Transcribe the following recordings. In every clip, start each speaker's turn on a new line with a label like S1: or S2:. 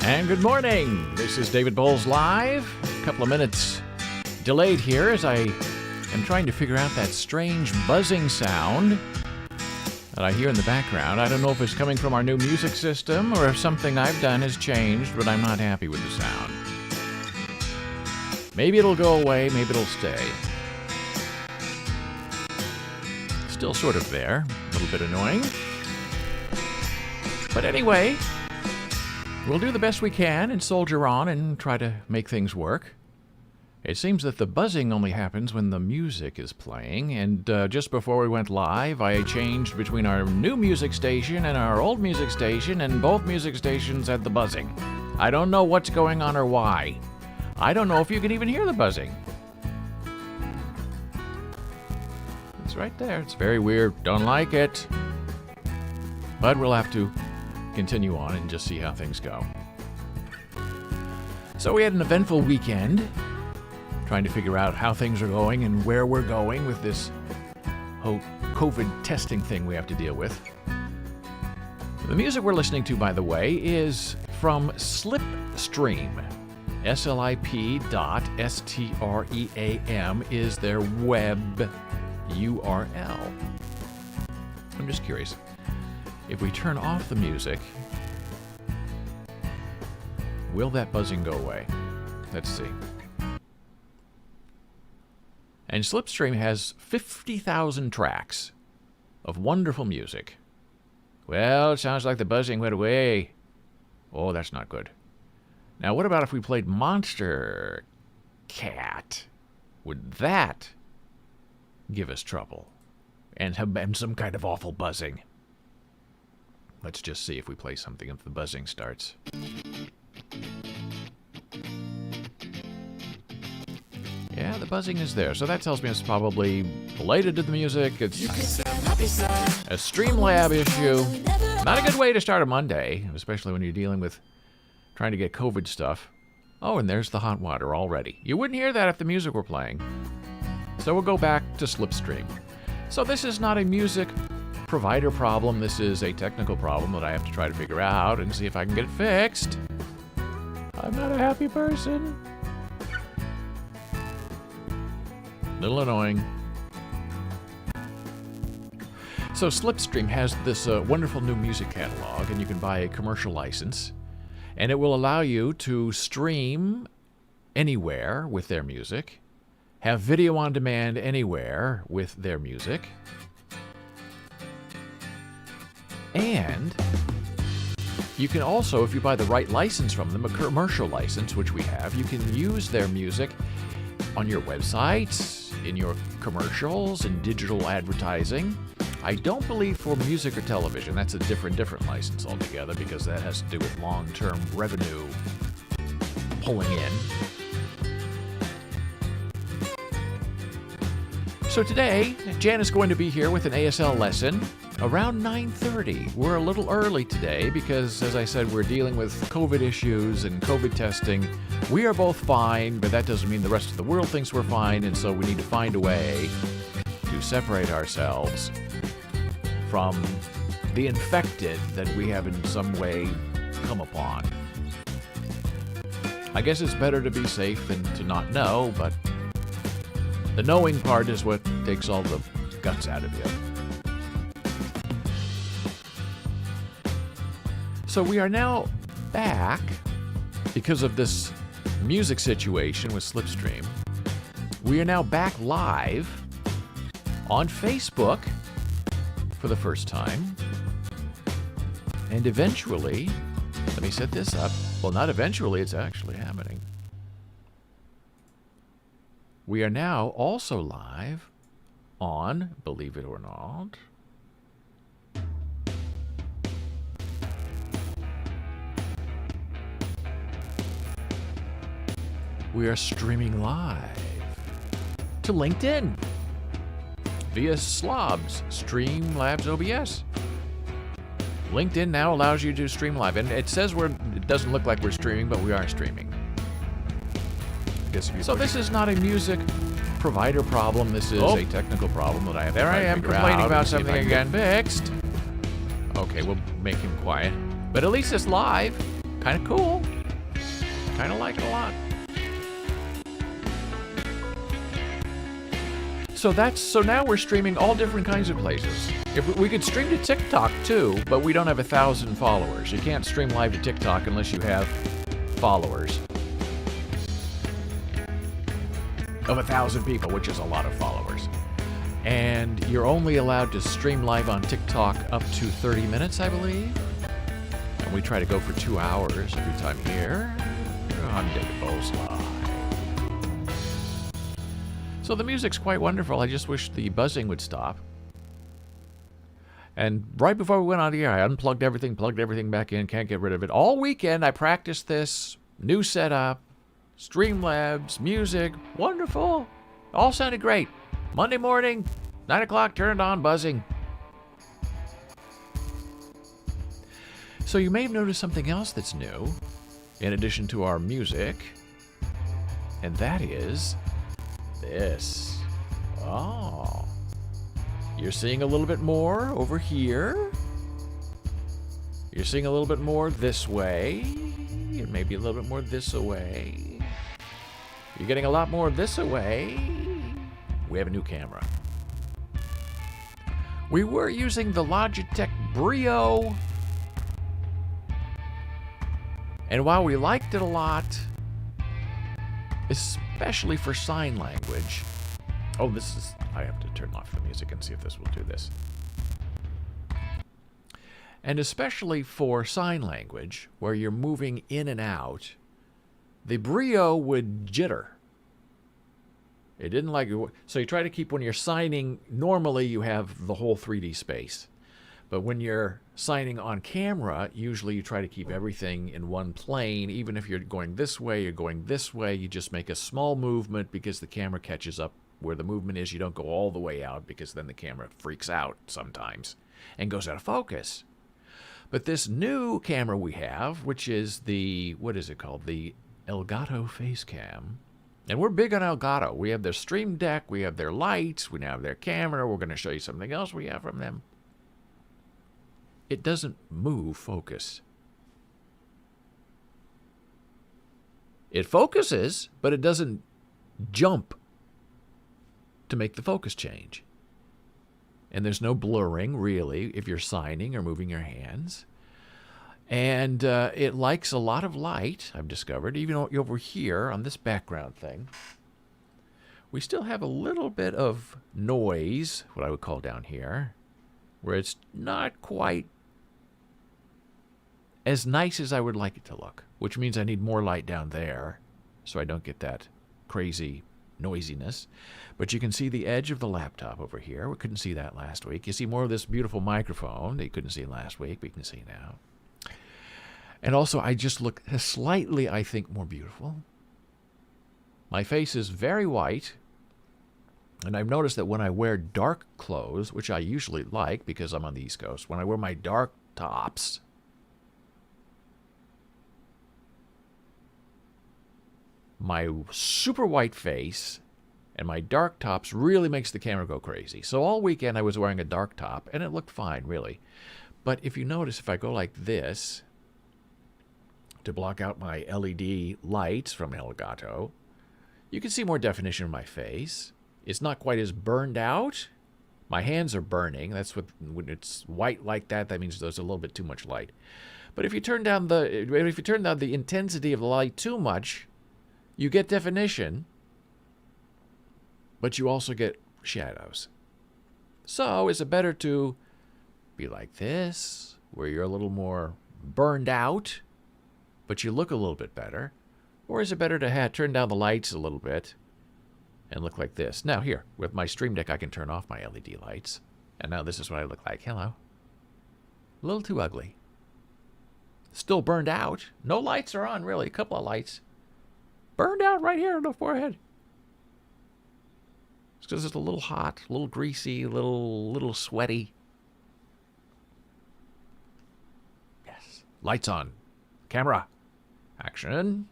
S1: And good morning. This is David Boles Live. A couple of minutes delayed here as I am trying to figure out that strange buzzing sound that I hear in the background. I don't know if it's coming from our new music system or if something I've done has changed, but I'm not happy with the sound. Maybe it'll go away, maybe it'll stay. Still sort of there, a little bit annoying. But anyway, we'll do the best we can and soldier on and try to make things work. It seems that the buzzing only happens when the music is playing, and just before we went live, I changed between our new music station and our old music station, and both music stations had the buzzing. I don't know what's going on or why. I don't know if you can even hear the buzzing. It's right there. It's very weird. Don't like it. But we'll have to continue on and just see how things go. So we had an eventful weekend, trying to figure out how things are going and where we're going with this whole COVID testing thing we have to deal with. The music we're listening to, by the way, is from Slipstream. slip.stream is their web URL. I'm just curious. If we turn off the music, will that buzzing go away? Let's see. And Slipstream has 50,000 tracks of wonderful music. Well, it sounds like the buzzing went away. Oh, that's not good. Now, what about if we played Monster Cat? Would that give us trouble and have some kind of awful buzzing? Let's just see if we play something if the buzzing starts. Yeah, the buzzing is there. So that tells me it's probably related to the music. It's a Streamlab issue. Not a good way to start a Monday, especially when you're dealing with trying to get COVID stuff. Oh, and there's the hot water already. You wouldn't hear that if the music were playing. So we'll go back to Slipstream. So this is not a music provider problem. This is a technical problem that I have to try to figure out and see if I can get it fixed. I'm not a happy person. Little annoying. So Slipstream has this wonderful new music catalog, and you can buy a commercial license, and it will allow you to stream anywhere with their music, have video on demand anywhere with their music, and you can also, if you buy the right license from them, a commercial license, which we have, you can use their music on your websites, in your commercials, and digital advertising. I don't believe for music or television. That's a different license altogether, because that has to do with long-term revenue pulling in. So today, Janna's going to be here with an ASL lesson around 9:30. We're a little early today because, as I said, we're dealing with COVID issues and COVID testing. We are both fine, but that doesn't mean the rest of the world thinks we're fine, and so we need to find a way to separate ourselves from the infected that we have in some way come upon. I guess it's better to be safe than to not know, but the knowing part is what takes all the guts out of you. So we are now back because of this music situation with Slipstream. We are now back live on Facebook for the first time. And eventually, let me set this up. Well, not eventually, it's actually happening. We are now also live on, believe it or not, we are streaming live to LinkedIn via Slobs, Streamlabs OBS. LinkedIn now allows you to stream live, and it says it doesn't look like we're streaming, but we are streaming. So this is not a music provider problem. This is a technical problem that I have to try to figure out. There I am complaining about something again. Fixed. Okay, we'll make him quiet. But at least it's live. Kind of cool. Kind of like it a lot. So now we're streaming all different kinds of places. If we could stream to TikTok too, but we don't have 1,000 followers. You can't stream live to TikTok unless you have followers of 1,000 people, which is a lot of followers. And you're only allowed to stream live on TikTok up to 30 minutes, I believe. And we try to go for 2 hours every time here on David Boles Live. So the music's quite wonderful. I just wish the buzzing would stop. And right before we went on the air, I unplugged everything, plugged everything back in, can't get rid of it. All weekend I practiced this, new setup, Streamlabs, music, wonderful. All sounded great. Monday morning, 9 o'clock, turned on, buzzing. So you may have noticed something else that's new, in addition to our music, and that is this. Oh. You're seeing a little bit more over here. You're seeing a little bit more this way, and maybe a little bit more this away. You're getting a lot more this away. We have a new camera. We were using the Logitech Brio, and while we liked it a lot, especially for sign language. Oh, I have to turn off the music and see if this will do this. And especially for sign language, where you're moving in and out, the Brio would jitter. It didn't like it. So you try to keep, when you're signing, normally you have the whole 3D space. But when you're signing on camera, usually you try to keep everything in one plane. Even if you're going this way, you're going this way, you just make a small movement because the camera catches up where the movement is. You don't go all the way out because then the camera freaks out sometimes and goes out of focus. But this new camera we have, which is the, what is it called? The Elgato Face Cam. And we're big on Elgato. We have their Stream Deck, we have their lights, we now have their camera. We're going to show you something else we have from them. It doesn't move focus. It focuses, but it doesn't jump to make the focus change. And there's no blurring, really, if you're signing or moving your hands. And it likes a lot of light, I've discovered. Even over here on this background thing, we still have a little bit of noise, what I would call down here, where it's not quite as nice as I would like it to look, which means I need more light down there so I don't get that crazy noisiness. But you can see the edge of the laptop over here. We couldn't see that last week. You see more of this beautiful microphone that you couldn't see last week, but you can see now. And also, I just look slightly, I think, more beautiful. My face is very white. And I've noticed that when I wear dark clothes, which I usually like because I'm on the East Coast, when I wear my dark tops, my super white face and my dark tops really makes the camera go crazy. So all weekend I was wearing a dark top, and it looked fine, really. But if you notice, if I go like this to block out my LED lights from Elgato, you can see more definition in my face. It's not quite as burned out. My hands are burning. That's what, when it's white like that, that means there's a little bit too much light. But if you turn down the intensity of the light too much, you get definition, but you also get shadows. So is it better to be like this, where you're a little more burned out, but you look a little bit better? Or is it better to turn down the lights a little bit and look like this? Now here, with my Stream Deck, I can turn off my LED lights. And now this is what I look like. Hello. A little too ugly. Still burned out. No lights are on, really. A couple of lights. Burned out right here on the forehead. It's because it's a little hot, a little greasy, a little sweaty. Yes. Lights on. Camera. Action.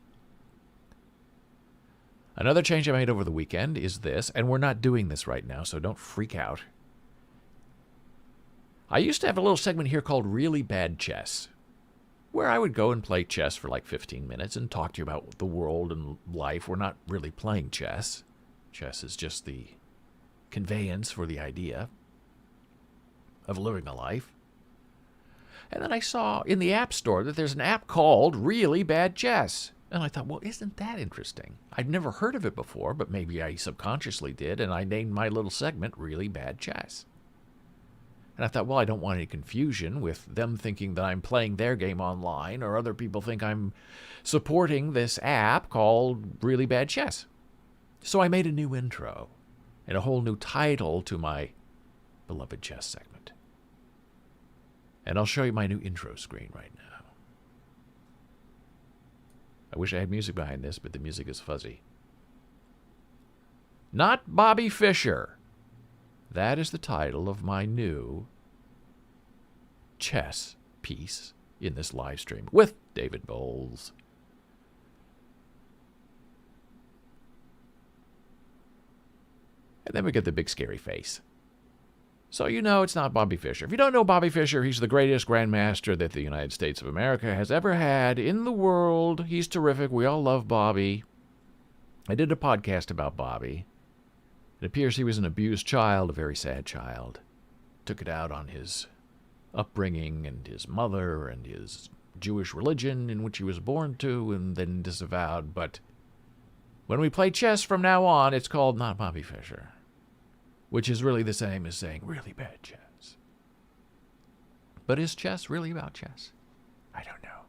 S1: Another change I made over the weekend is this, and we're not doing this right now, so don't freak out. I used to have a little segment here called Really Bad Chess. where I would go and play chess for like 15 minutes and talk to you about the world and life. We're not really playing chess. Chess is just the conveyance for the idea of living a life. And then I saw in the App Store that there's an app called Really Bad Chess. And I thought, well, isn't that interesting? I'd never heard of it before, but maybe I subconsciously did, and I named my little segment Really Bad Chess. And I thought, well, I don't want any confusion with them thinking that I'm playing their game online, or other people think I'm supporting this app called Really Bad Chess. So I made a new intro and a whole new title to my beloved chess segment. And I'll show you my new intro screen right now. I wish I had music behind this, but the music is fuzzy. Not Bobby Fischer. That is the title of my new chess piece in this live stream with David Boles. And then we get the big scary face. So you know it's not Bobby Fischer. If you don't know Bobby Fischer, he's the greatest grandmaster that the United States of America has ever had in the world. He's terrific. We all love Bobby. I did a podcast about Bobby. It appears he was an abused child, a very sad child. Took it out on his upbringing and his mother and his Jewish religion in which he was born to and then disavowed. But when we play chess from now on, it's called Not Bobby Fischer, which is really the same as saying really bad chess. But is chess really about chess? I don't know.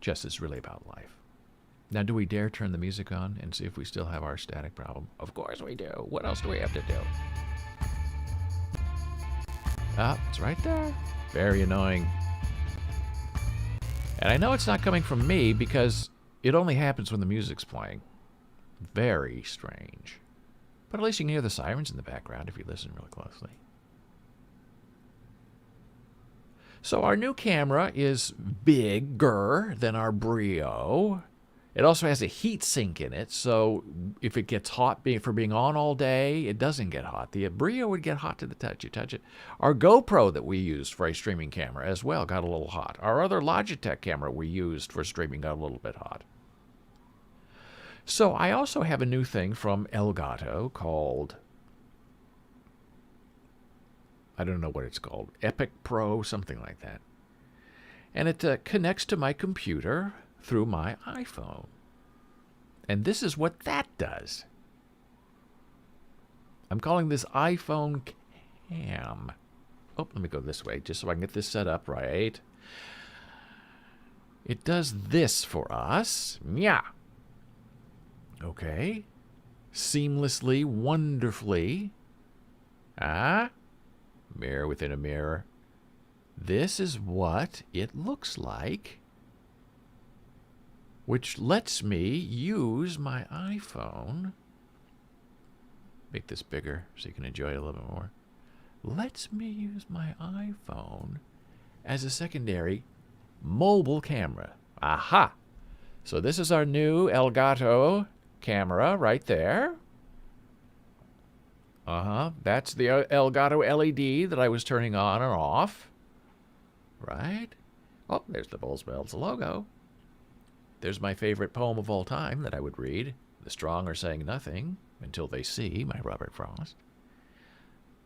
S1: Chess is really about life. Now, do we dare turn the music on and see if we still have our static problem? Of course we do. What else do we have to do? Ah, it's right there. Very annoying. And I know it's not coming from me because it only happens when the music's playing. Very strange. But at least you can hear the sirens in the background if you listen really closely. So our new camera is bigger than our Brio. It also has a heat sink in it, so if it gets hot for being on all day, it doesn't get hot. The Brio would get hot to the touch. You touch it. Our GoPro that we used for a streaming camera as well got a little hot. Our other Logitech camera we used for streaming got a little bit hot. So I also have a new thing from Elgato called, I don't know what it's called, Epic Pro, something like that. And it connects to my computer through my iPhone. And this is what that does. I'm calling this iPhone Cam. Oh, let me go this way just so I can get this set up right. It does this for us. Yeah. Okay. Seamlessly, wonderfully. Mirror within a mirror. This is what it looks like, which lets me use my iPhone. Make this bigger so you can enjoy it a little bit more. Lets me use my iPhone as a secondary mobile camera. Aha! So this is our new Elgato camera right there. That's the Elgato LED that I was turning on or off. Right? Oh, there's the Boles Bells logo. There's my favorite poem of all time that I would read. The strong are saying nothing until they see, by Robert Frost.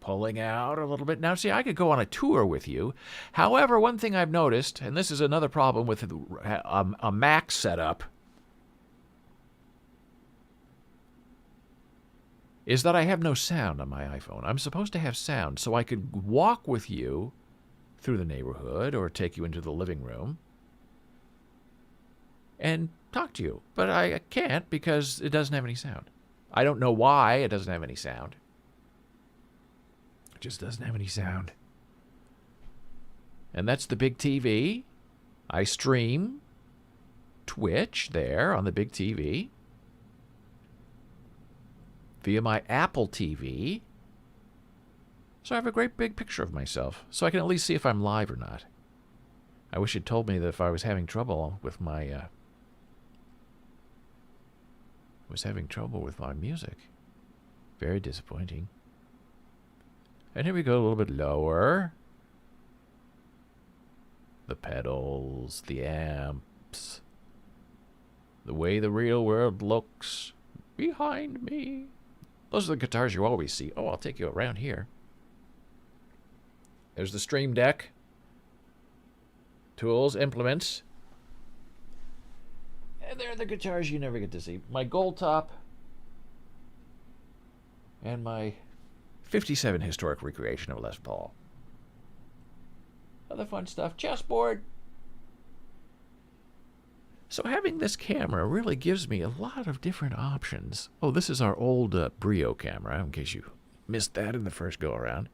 S1: Pulling out a little bit. Now, see, I could go on a tour with you. However, one thing I've noticed, and this is another problem with a Mac setup, is that I have no sound on my iPhone. I'm supposed to have sound so I could walk with you through the neighborhood or take you into the living room and talk to you. But I can't because it doesn't have any sound. I don't know why it doesn't have any sound. It just doesn't have any sound. And that's the big TV. I stream Twitch there on the big TV via my Apple TV. So I have a great big picture of myself, so I can at least see if I'm live or not. I wish it told me that if I was having trouble with my music. Very disappointing. And here we go, a little bit lower. the pedals, the amps, the way the real world looks behind me. Those are the guitars you always see. Oh, I'll take you around here. There's the Stream Deck. Tools, implements. And there are the guitars you never get to see. My Gold Top. And my 57 historic recreation of Les Paul. Other fun stuff. Chessboard. So having this camera really gives me a lot of different options. Oh, this is our old Brio camera, in case you missed that in the first go-around.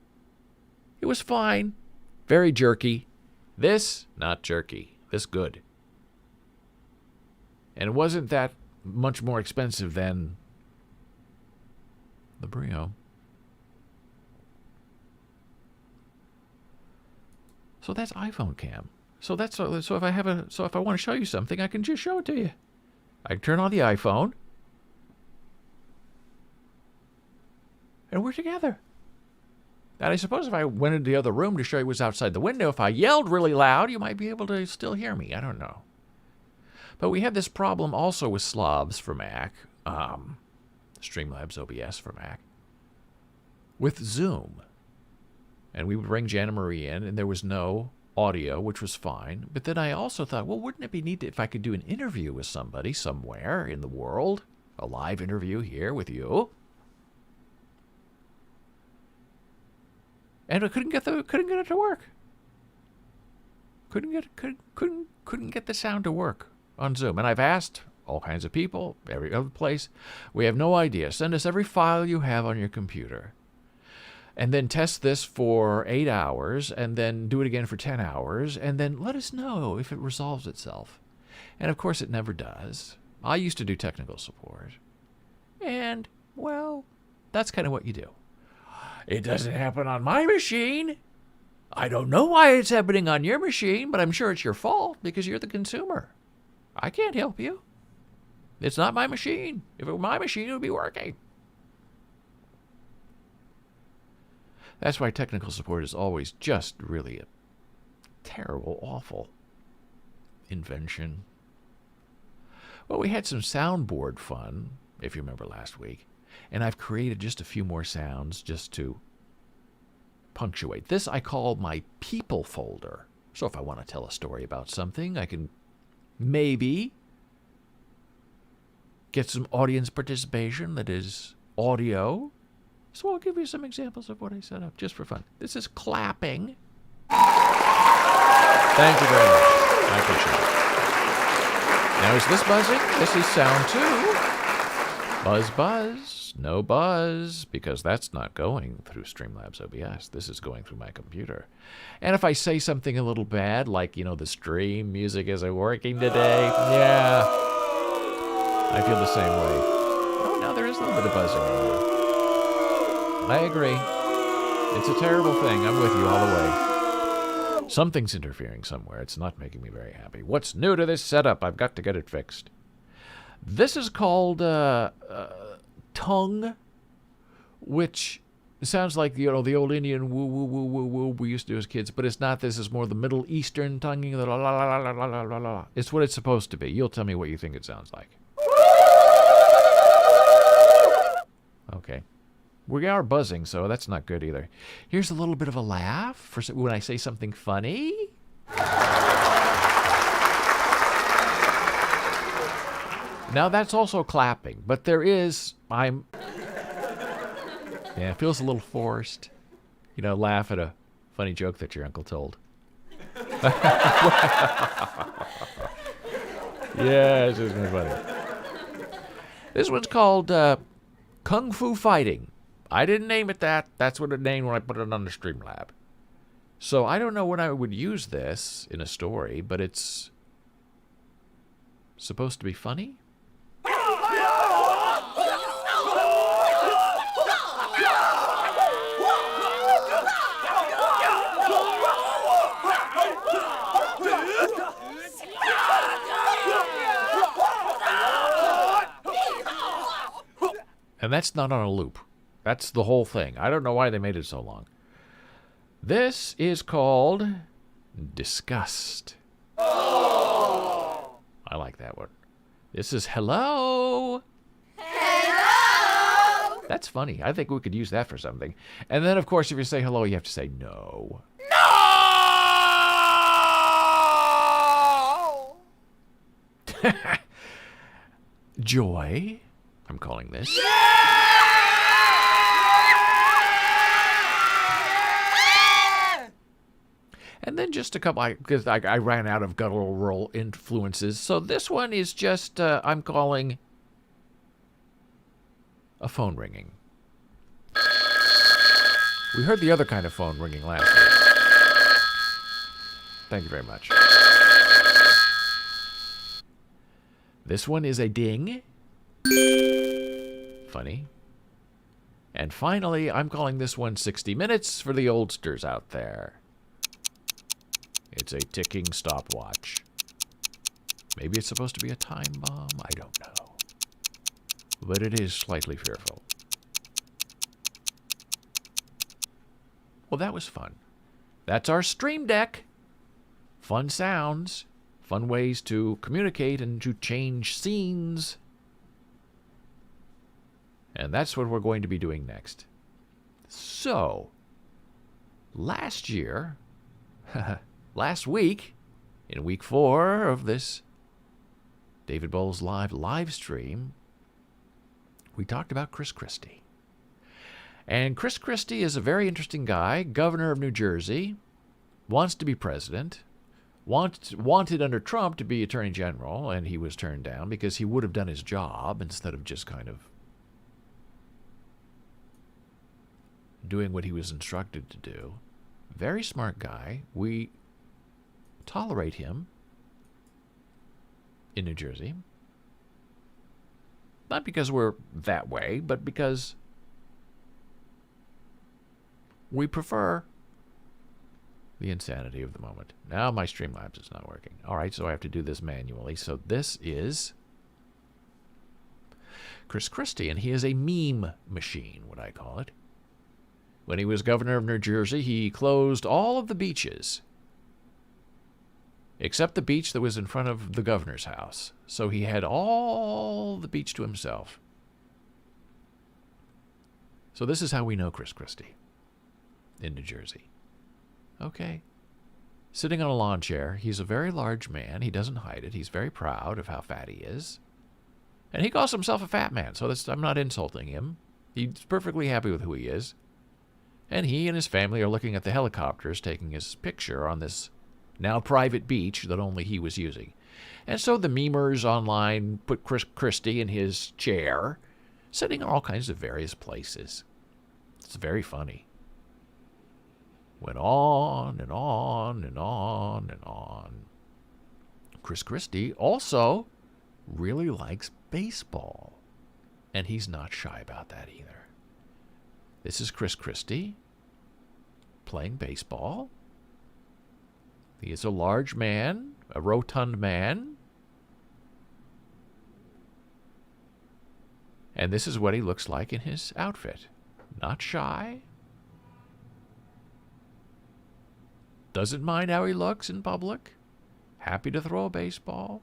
S1: It was fine. Very jerky. This, not jerky. This good. And it wasn't that much more expensive than the Brio. So that's iPhone cam. So if I want to show you something, I can just show it to you. I can turn on the iPhone, and we're together. And I suppose if I went into the other room to show you what's outside the window, if I yelled really loud, you might be able to still hear me. I don't know. But we had this problem also with Slobs for Mac, Streamlabs OBS for Mac, with Zoom. And we would bring Janna Marie in, and there was no audio, which was fine. But then I also thought, well, wouldn't it be neat if I could do an interview with somebody somewhere in the world? A live interview here with you. And I couldn't get it to work. Couldn't get the sound to work on Zoom. And I've asked all kinds of people, every other place. We have no idea. Send us every file you have on your computer. And then test this for 8 hours, and then do it again for 10 hours, and then let us know if it resolves itself. And of course it never does. I used to do technical support. And, well, that's kind of what you do. It doesn't happen on my machine. I don't know why it's happening on your machine, but I'm sure it's your fault because you're the consumer. I can't help you. It's not my machine. If it were my machine, it would be working. That's why technical support is always just really a terrible, awful invention. Well, we had some soundboard fun, if you remember last week, and I've created just a few more sounds just to punctuate. This I call my people folder. So if I want to tell a story about something, I can maybe get some audience participation that is audio. So I'll give you some examples of what I set up just for fun. This is clapping. Thank you very much. I appreciate it. Now is this buzzing? This is sound 2. Buzz, buzz. No buzz, because that's not going through Streamlabs OBS. This is going through my computer. And if I say something a little bad, like, the stream music isn't working today, yeah, I feel the same way. Oh, now there is a little bit of buzzing in there. I agree. It's a terrible thing. I'm with you all the way. Something's interfering somewhere. It's not making me very happy. What's new to this setup? I've got to get it fixed. This is called tongue, which sounds like the old Indian woo woo woo woo woo we used to do as kids, but it's not. This is more the Middle Eastern tonguing. La, la, la, la, la, la, la, la. It's what it's supposed to be. You'll tell me what you think it sounds like. Okay. We are buzzing, so that's not good either. Here's a little bit of a laugh for when I say something funny. Now that's also clapping, but there is, yeah, it feels a little forced. Laugh at a funny joke that your uncle told. Yeah, it's just funny. This one's called Kung Fu Fighting. I didn't name it that. That's what it named when I put it on the Streamlab. So I don't know when I would use this in a story, but it's supposed to be funny. And that's not on a loop. That's the whole thing. I don't know why they made it so long. This is called disgust. I like that one. This is hello.
S2: Hello!
S1: That's funny. I think we could use that for something. And then, of course, if you say hello, you have to say no.
S2: No!
S1: Joy, I'm calling this. And then just a couple, because I ran out of guttural influences. So this one is just, I'm calling a phone ringing. We heard the other kind of phone ringing last week. Thank you very much. This one is a ding. Funny. And finally, I'm calling this one 60 minutes for the oldsters out there. It's a ticking stopwatch. Maybe it's supposed to be a time bomb. I don't know. But it is slightly fearful. Well, that was fun. That's our stream deck. Fun sounds. Fun ways to communicate and to change scenes. And that's what we're going to be doing next. So, last year... last week, in week 4 of this David Boles live stream, we talked about Chris Christie. And Chris Christie is a very interesting guy, governor of New Jersey, wants to be president, wanted under Trump to be attorney general, and he was turned down because he would have done his job instead of just kind of doing what he was instructed to do. Very smart guy. We tolerate him in New Jersey. Not because we're that way, but because we prefer the insanity of the moment. Now my Streamlabs is not working. All right, so I have to do this manually. So this is Chris Christie, and he is a meme machine, what I call it. When he was governor of New Jersey, he closed all of the beaches, except the beach that was in front of the governor's house. So he had all the beach to himself. So this is how we know Chris Christie in New Jersey. Okay. Sitting on a lawn chair. He's a very large man. He doesn't hide it. He's very proud of how fat he is. And he calls himself a fat man, so I'm not insulting him. He's perfectly happy with who he is. And he and his family are looking at the helicopters taking his picture on this now private beach that only he was using. And so the memers online put Chris Christie in his chair, sitting in all kinds of various places. It's very funny. Went on and on and on and on. Chris Christie also really likes baseball. And he's not shy about that either. This is Chris Christie playing baseball. He is a large man, a rotund man. And this is what he looks like in his outfit. Not shy. Doesn't mind how he looks in public. Happy to throw a baseball.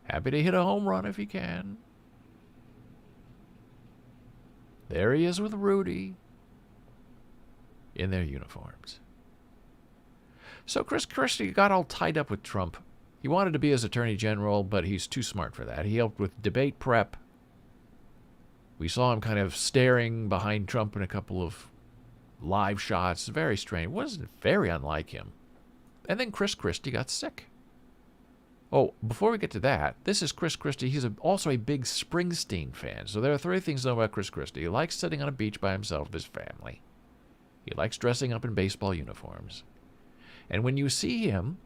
S1: Happy to hit a home run if he can. There he is with Rudy in their uniforms. So Chris Christie got all tied up with Trump. He wanted to be his attorney general, but he's too smart for that. He helped with debate prep. We saw him kind of staring behind Trump in a couple of live shots. Very strange. It wasn't very unlike him. And then Chris Christie got sick. Oh, before we get to that, this is Chris Christie. He's also a big Springsteen fan. So there are 3 things to know about Chris Christie. He likes sitting on a beach by himself with his family. He likes dressing up in baseball uniforms. And when you see him,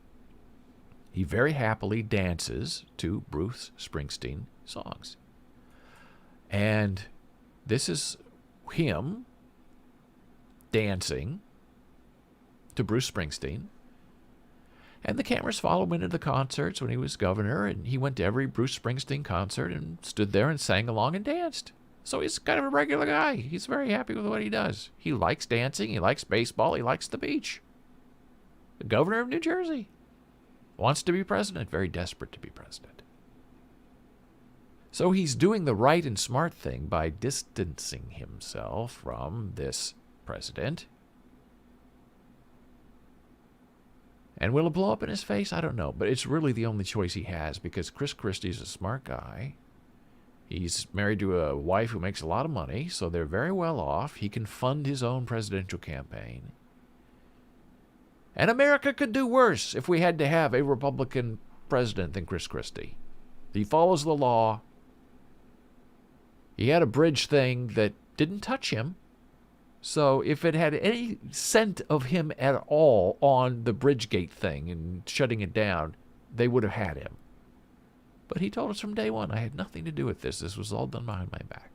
S1: he very happily dances to Bruce Springsteen songs. And this is him dancing to Bruce Springsteen. And the cameras follow him into the concerts when he was governor, and he went to every Bruce Springsteen concert and stood there and sang along and danced. So he's kind of a regular guy. He's very happy with what he does. He likes dancing, he likes baseball, he likes the beach. The governor of New Jersey wants to be president, very desperate to be president. So he's doing the right and smart thing by distancing himself from this president. And will it blow up in his face? I don't know. But it's really the only choice he has because Chris Christie's a smart guy. He's married to a wife who makes a lot of money, so they're very well off. He can fund his own presidential campaign. And America could do worse if we had to have a Republican president than Chris Christie. He follows the law. He had a bridge thing that didn't touch him. So if it had any scent of him at all on the Bridgegate thing and shutting it down, they would have had him. But he told us from day one, I had nothing to do with this. This was all done behind my back.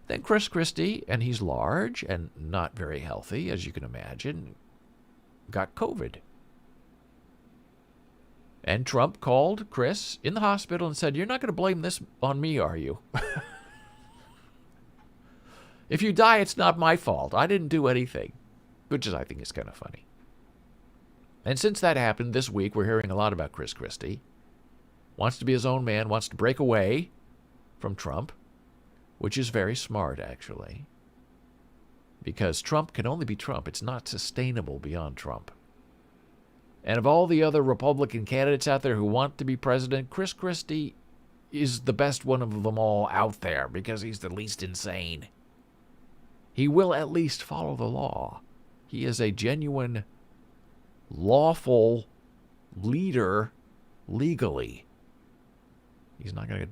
S1: Then Chris Christie, and he's large and not very healthy, as you can imagine, got COVID. And Trump called Chris in the hospital and said, "You're not going to blame this on me, are you? If you die, it's not my fault. I didn't do anything," which I think is kind of funny. And since that happened this week, we're hearing a lot about Chris Christie. Wants to be his own man, wants to break away from Trump, which is very smart, actually. Because Trump can only be Trump. It's not sustainable beyond Trump. And of all the other Republican candidates out there who want to be president, Chris Christie is the best one of them all out there because he's the least insane. He will at least follow the law. He is a genuine, lawful leader legally. He's not going to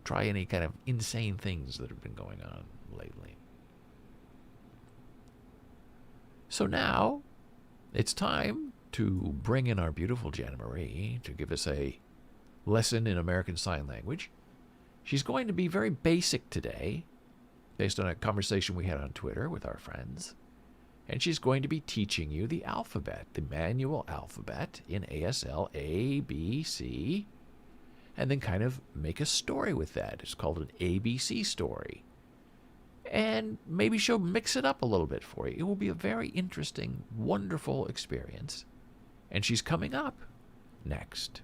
S1: try any kind of insane things that have been going on lately. So now it's time to bring in our beautiful Janna Marie to give us a lesson in American Sign Language. She's going to be very basic today, based on a conversation we had on Twitter with our friends. And she's going to be teaching you the alphabet, the manual alphabet in ASL A, B, C, and then kind of make a story with that. It's called an ABC story. And maybe she'll mix it up a little bit for you. It will be a very interesting, wonderful experience. And she's coming up next.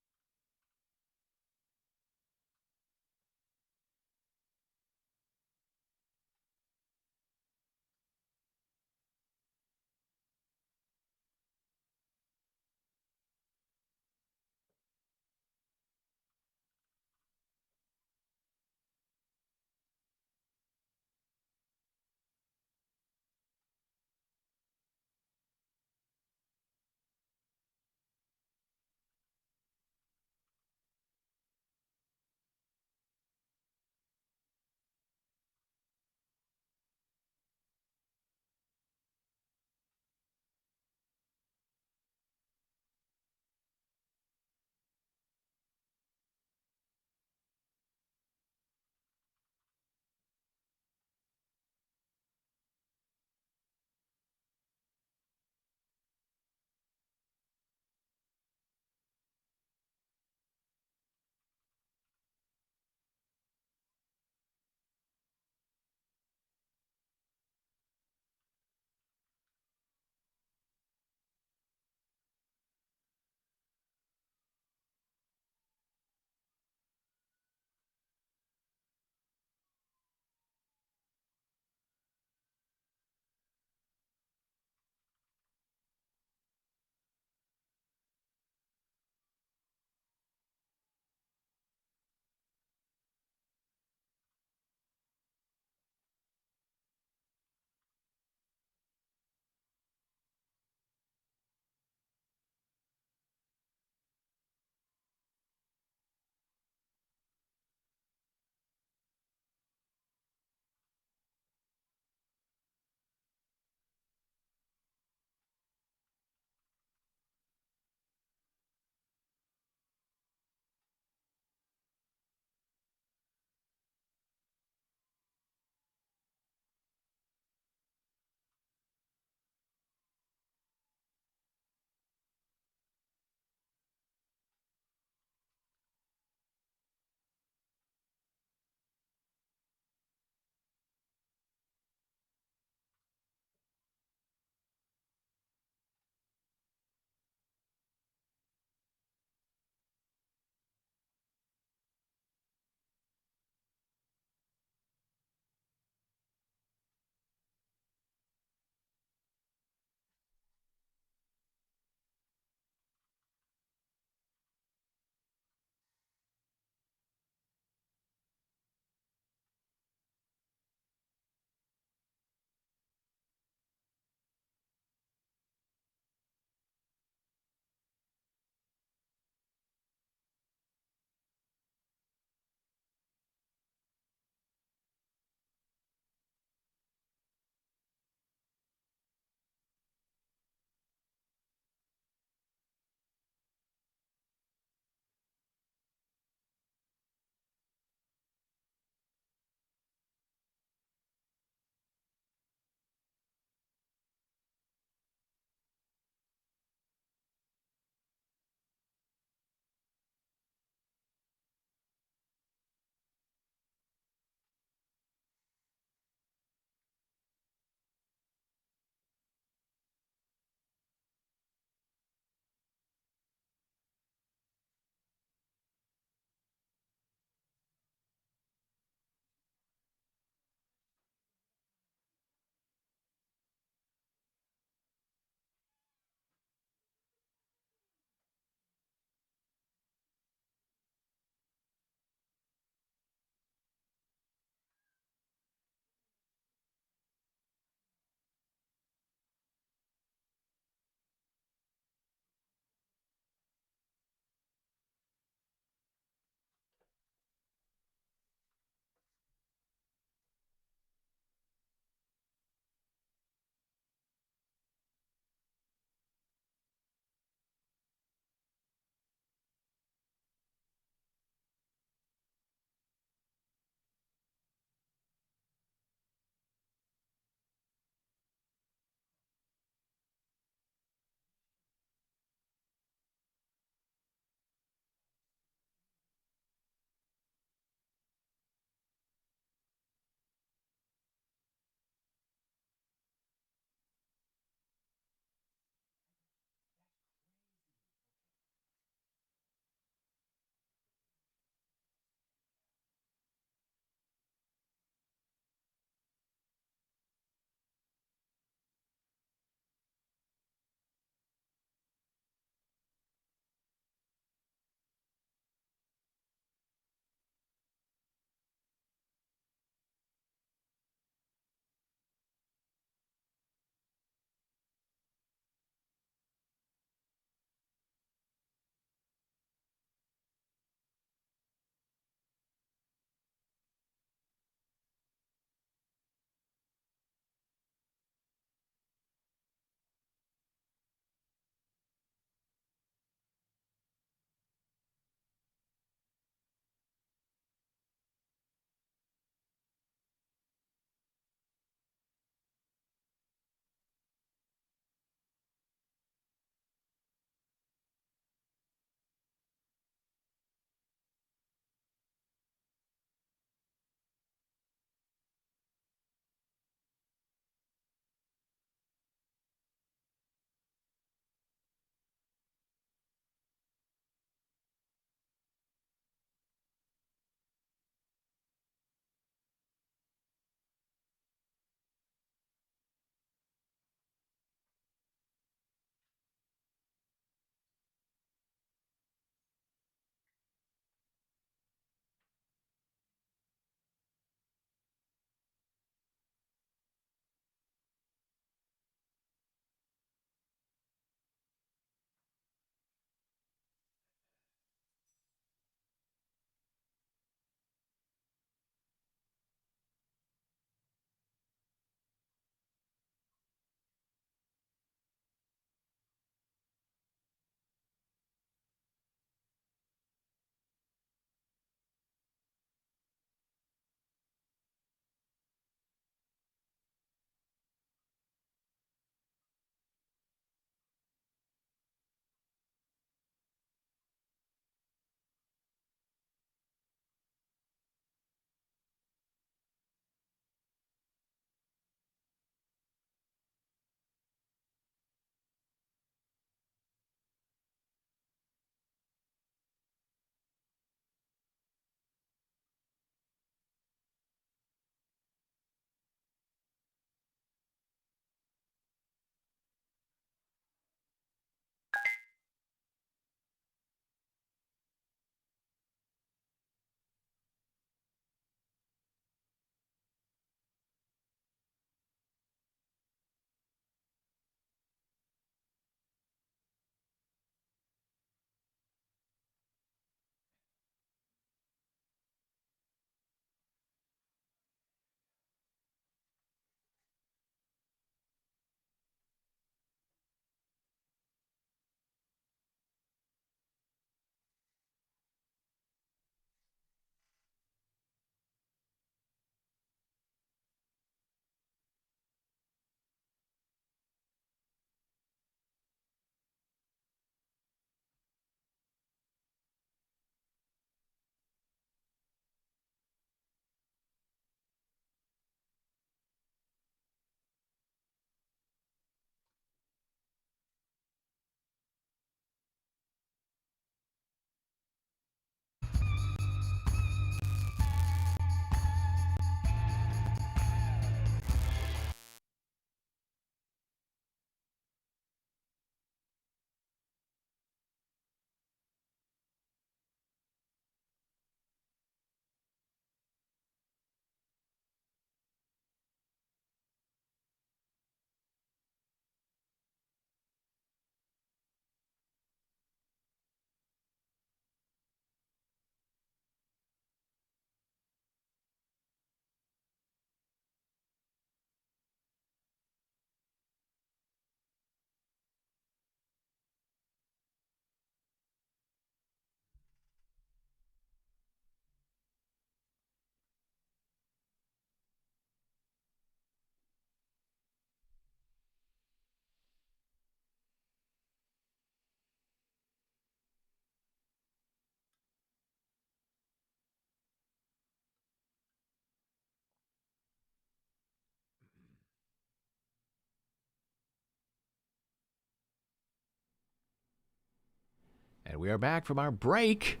S1: And we are back from our break.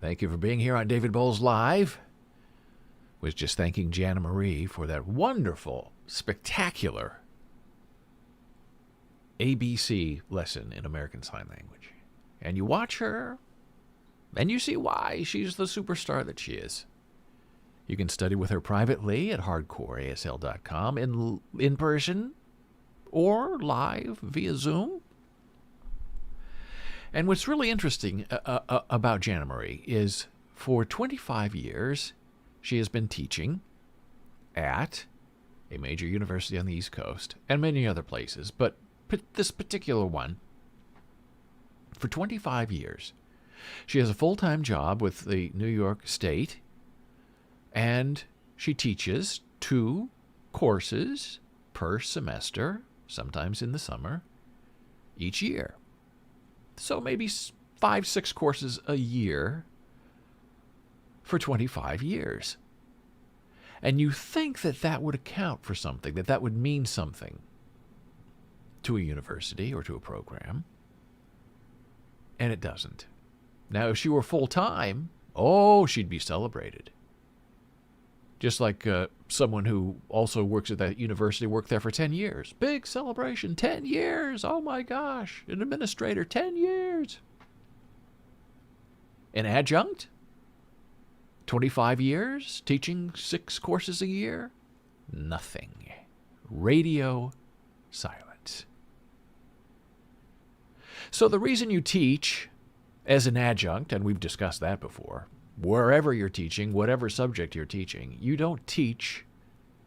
S1: Thank you for being here on David Boles Live. Was just thanking Janna Marie for that wonderful, spectacular ABC lesson in American Sign Language. And you watch her, and you see why she's the superstar that she is. You can study with her privately at hardcoreasl.com in person or live via Zoom. And what's really interesting about Janna Marie is for 25 years, she has been teaching at a major university on the East Coast and many other places, but this particular one, for 25 years, she has a full-time job with the New York State, and she teaches 2 courses per semester, sometimes in the summer, each year. So maybe 5-6 courses a year for 25 years. And you think that that would account for something, that that would mean something to a university or to a program, and it doesn't. Now, if she were full-time, she'd be celebrated. Just like someone who also works at that university worked there for 10 years. Big celebration, 10 years. Oh my gosh, an administrator, 10 years. An adjunct, 25 years, teaching 6 courses a year. Nothing. Radio silence. So the reason you teach as an adjunct, and we've discussed that before, wherever you're teaching, whatever subject you're teaching, you don't teach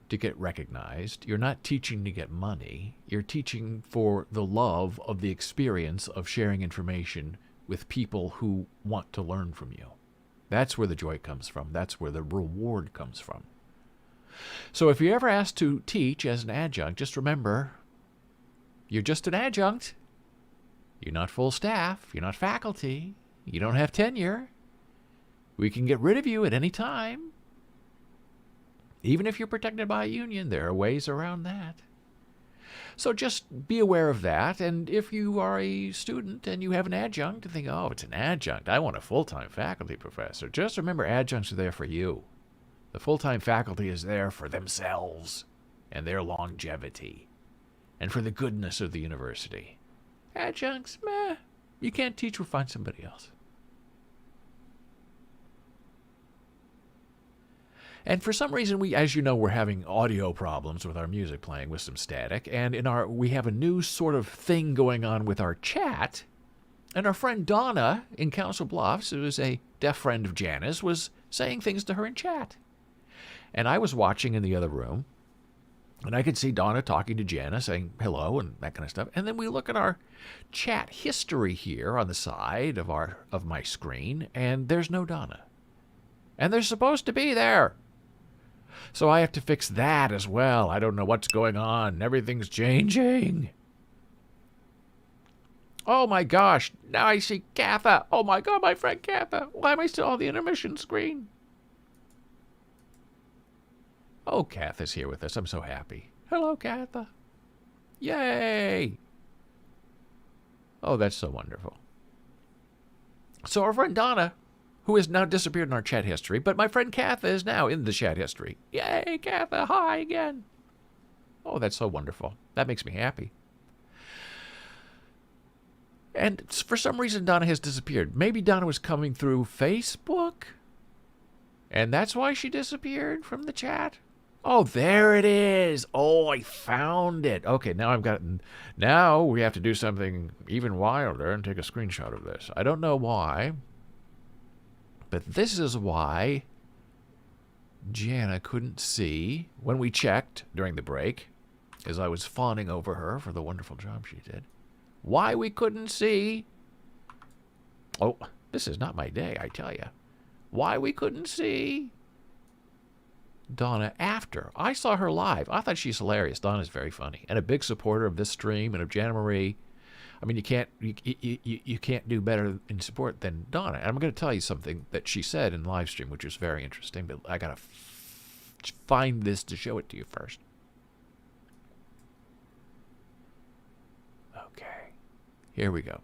S1: to get recognized. You're not teaching to get money. You're teaching for the love of the experience of sharing information with people who want to learn from you. That's where the joy comes from. That's where the reward comes from. So if you're ever asked to teach as an adjunct, just remember, you're just an adjunct. You're not full staff. You're not faculty. You don't have tenure. We can get rid of you at any time. Even if you're protected by a union, there are ways around that. So just be aware of that. And if you are a student and you have an adjunct and think, oh, it's an adjunct, I want a full-time faculty professor, just remember adjuncts are there for you. The full-time faculty is there for themselves and their longevity and for the goodness of the university. Adjuncts, meh, you can't teach, we'll find somebody else. And for some reason, as you know, we're having audio problems with our music playing with some static. And we have a new sort of thing going on with our chat. And our friend Donna in Council Bluffs, who is a deaf friend of Janna's, was saying things to her in chat. And I was watching in the other room. And I could see Donna talking to Janna, saying hello and that kind of stuff. And then we look at our chat history here on the side of my screen, and there's no Donna. And they're supposed to be there. So I have to fix that as well. I don't know what's going on. Everything's changing. Oh my gosh. Now I see Katha. Oh my God, my friend Katha. Why am I still on the intermission screen? Oh, Katha's here with us. I'm so happy. Hello, Katha. Yay. Oh, that's so wonderful. So our friend Donna, who has now disappeared in our chat history, but my friend Katha is now in the chat history. Yay, Katha, hi again. Oh, that's so wonderful. That makes me happy. And for some reason, Donna has disappeared. Maybe Donna was coming through Facebook, and that's why she disappeared from the chat. Oh, there it is. Oh, I found it. Okay, now we have to do something even wilder and take a screenshot of this. I don't know why. But this is why Janna couldn't see when we checked during the break, as I was fawning over her for the wonderful job she did. Why we couldn't see. Oh, this is not my day, I tell you. Why we couldn't see Donna after. I saw her live. I thought she's hilarious. Donna's very funny and a big supporter of this stream and of Janna Marie. I mean, you can't do better in support than Donna. And I'm going to tell you something that she said in the live stream, which was very interesting. But I got to find this to show it to you first. Okay, here we go.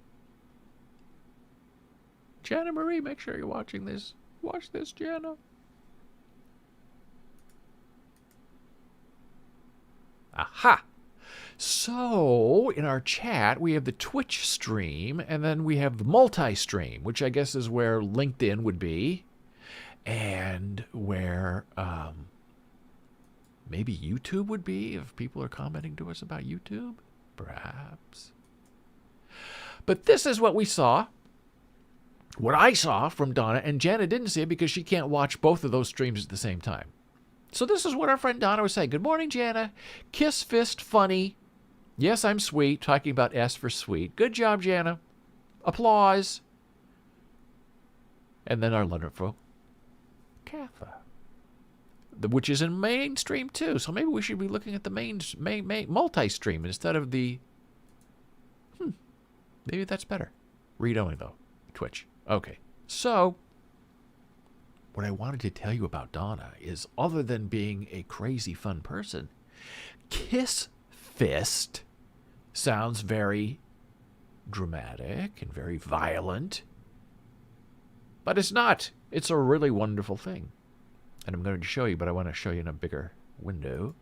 S1: Janna Marie, make sure you're watching this. Watch this, Janna. Aha! So, in our chat, we have the Twitch stream, and then we have the multi-stream, which I guess is where LinkedIn would be, and where maybe YouTube would be, if people are commenting to us about YouTube, perhaps. But this is what we saw. What I saw from Donna, and Janna didn't see it because she can't watch both of those streams at the same time. So this is what our friend Donna was saying. Good morning, Janna. Kiss fist funny. Yes, I'm sweet. Talking about S for sweet. Good job, Janna. Applause. And then our wonderful Katha, which is in mainstream too. So maybe we should be looking at the multi-stream instead of the... Maybe that's better. Read only, though. Twitch. Okay. So, what I wanted to tell you about Donna is, other than being a crazy fun person, kiss fist sounds very dramatic and very violent. But it's not. It's a really wonderful thing. And I'm going to show you, but I want to show you in a bigger window.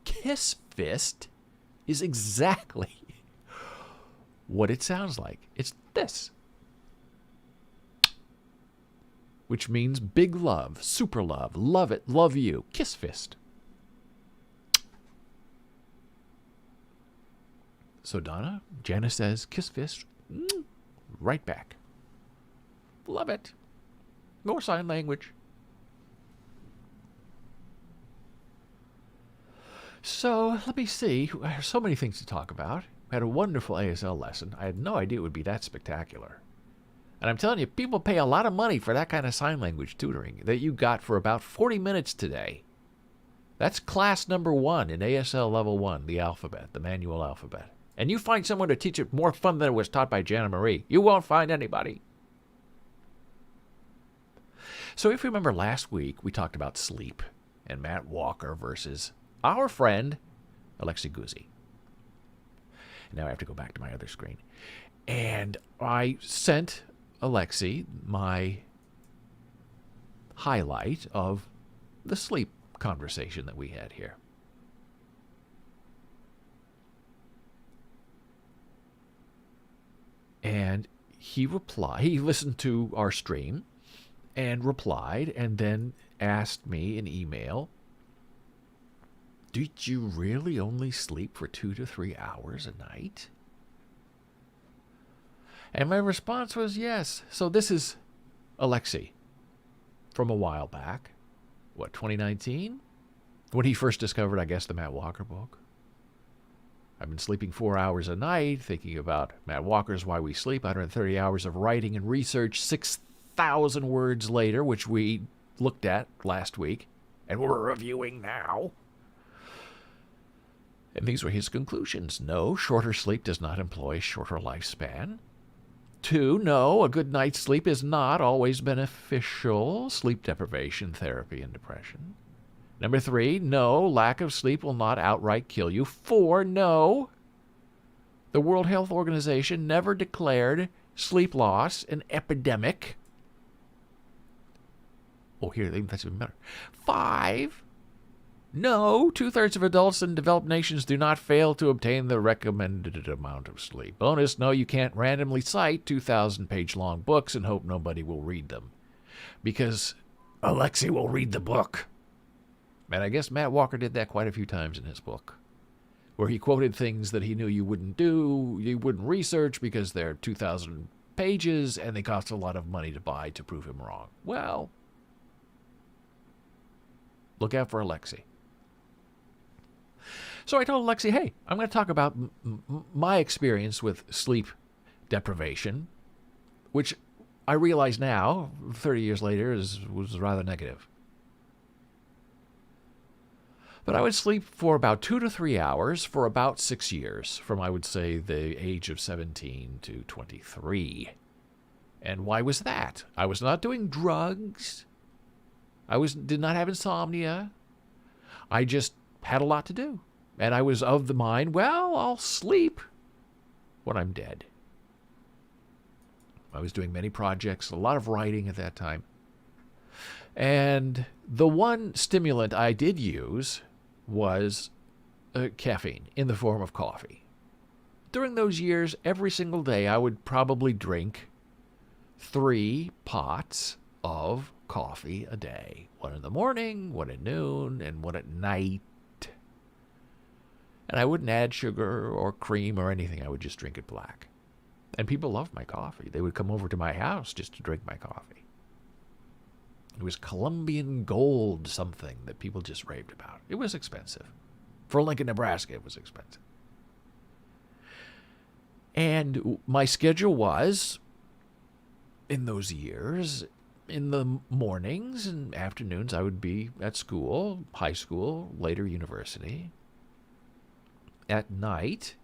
S1: Kiss fist is exactly what it sounds like. It's this. Which means big love, super love it, love you. Kiss fist. So Donna, Janna says, kiss fist, right back. Love it. More sign language. So, let me see. I have so many things to talk about. I had a wonderful ASL lesson. I had no idea it would be that spectacular. And I'm telling you, people pay a lot of money for that kind of sign language tutoring that you got for about 40 minutes today. That's class number 1 in ASL level 1, the alphabet, the manual alphabet. And you find someone to teach it more fun than it was taught by Janna Marie. You won't find anybody. So if you remember last week, we talked about sleep and Matt Walker versus our friend, Alexei Guzzi. Now I have to go back to my other screen. And I sent Alexei my highlight of the sleep conversation that we had here. And he replied, he listened to our stream and replied, and then asked me in email, did you really only sleep for 2 to 3 hours a night? And my response was yes. So this is Alexei from a while back. What, 2019? When he first discovered, I guess, the Matt Walker book. I've been sleeping 4 hours a night, thinking about Matt Walker's Why We Sleep, 130 hours of writing and research, 6,000 words later, which we looked at last week, and we're reviewing now. And these were his conclusions. No, shorter sleep does not imply shorter lifespan. 2, no, a good night's sleep is not always beneficial. Sleep deprivation, therapy, and depression. Number 3, no, lack of sleep will not outright kill you. 4, no, the World Health Organization never declared sleep loss an epidemic. Oh, here, that's even better. 5, no, 2/3 of adults in developed nations do not fail to obtain the recommended amount of sleep. Bonus, no, you can't randomly cite 2,000-page-long books and hope nobody will read them. Because Alexei will read the book. And I guess Matt Walker did that quite a few times in his book, where he quoted things that he knew you wouldn't do, you wouldn't research because they're 2,000 pages and they cost a lot of money to buy to prove him wrong. Well, look out for Alexei. So I told Alexei, hey, I'm going to talk about my experience with sleep deprivation, which I realize now, 30 years later, was rather negative. But I would sleep for about 2 to 3 hours for about 6 years, from, I would say, the age of 17 to 23. And why was that? I was not doing drugs. I did not have insomnia. I just had a lot to do. And I was of the mind, well, I'll sleep when I'm dead. I was doing many projects, a lot of writing at that time. And the one stimulant I did use was caffeine in the form of coffee. During those years, every single day, I would probably drink 3 pots of coffee a day. One in the morning, one at noon, and one at night. And I wouldn't add sugar or cream or anything. I would just drink it black. And people loved my coffee. They would come over to my house just to drink my coffee. It was Colombian gold something that people just raved about. It was expensive. For Lincoln, Nebraska, it was expensive. And my schedule was, in those years, in the mornings and afternoons, I would be at school, high school, later university. At night,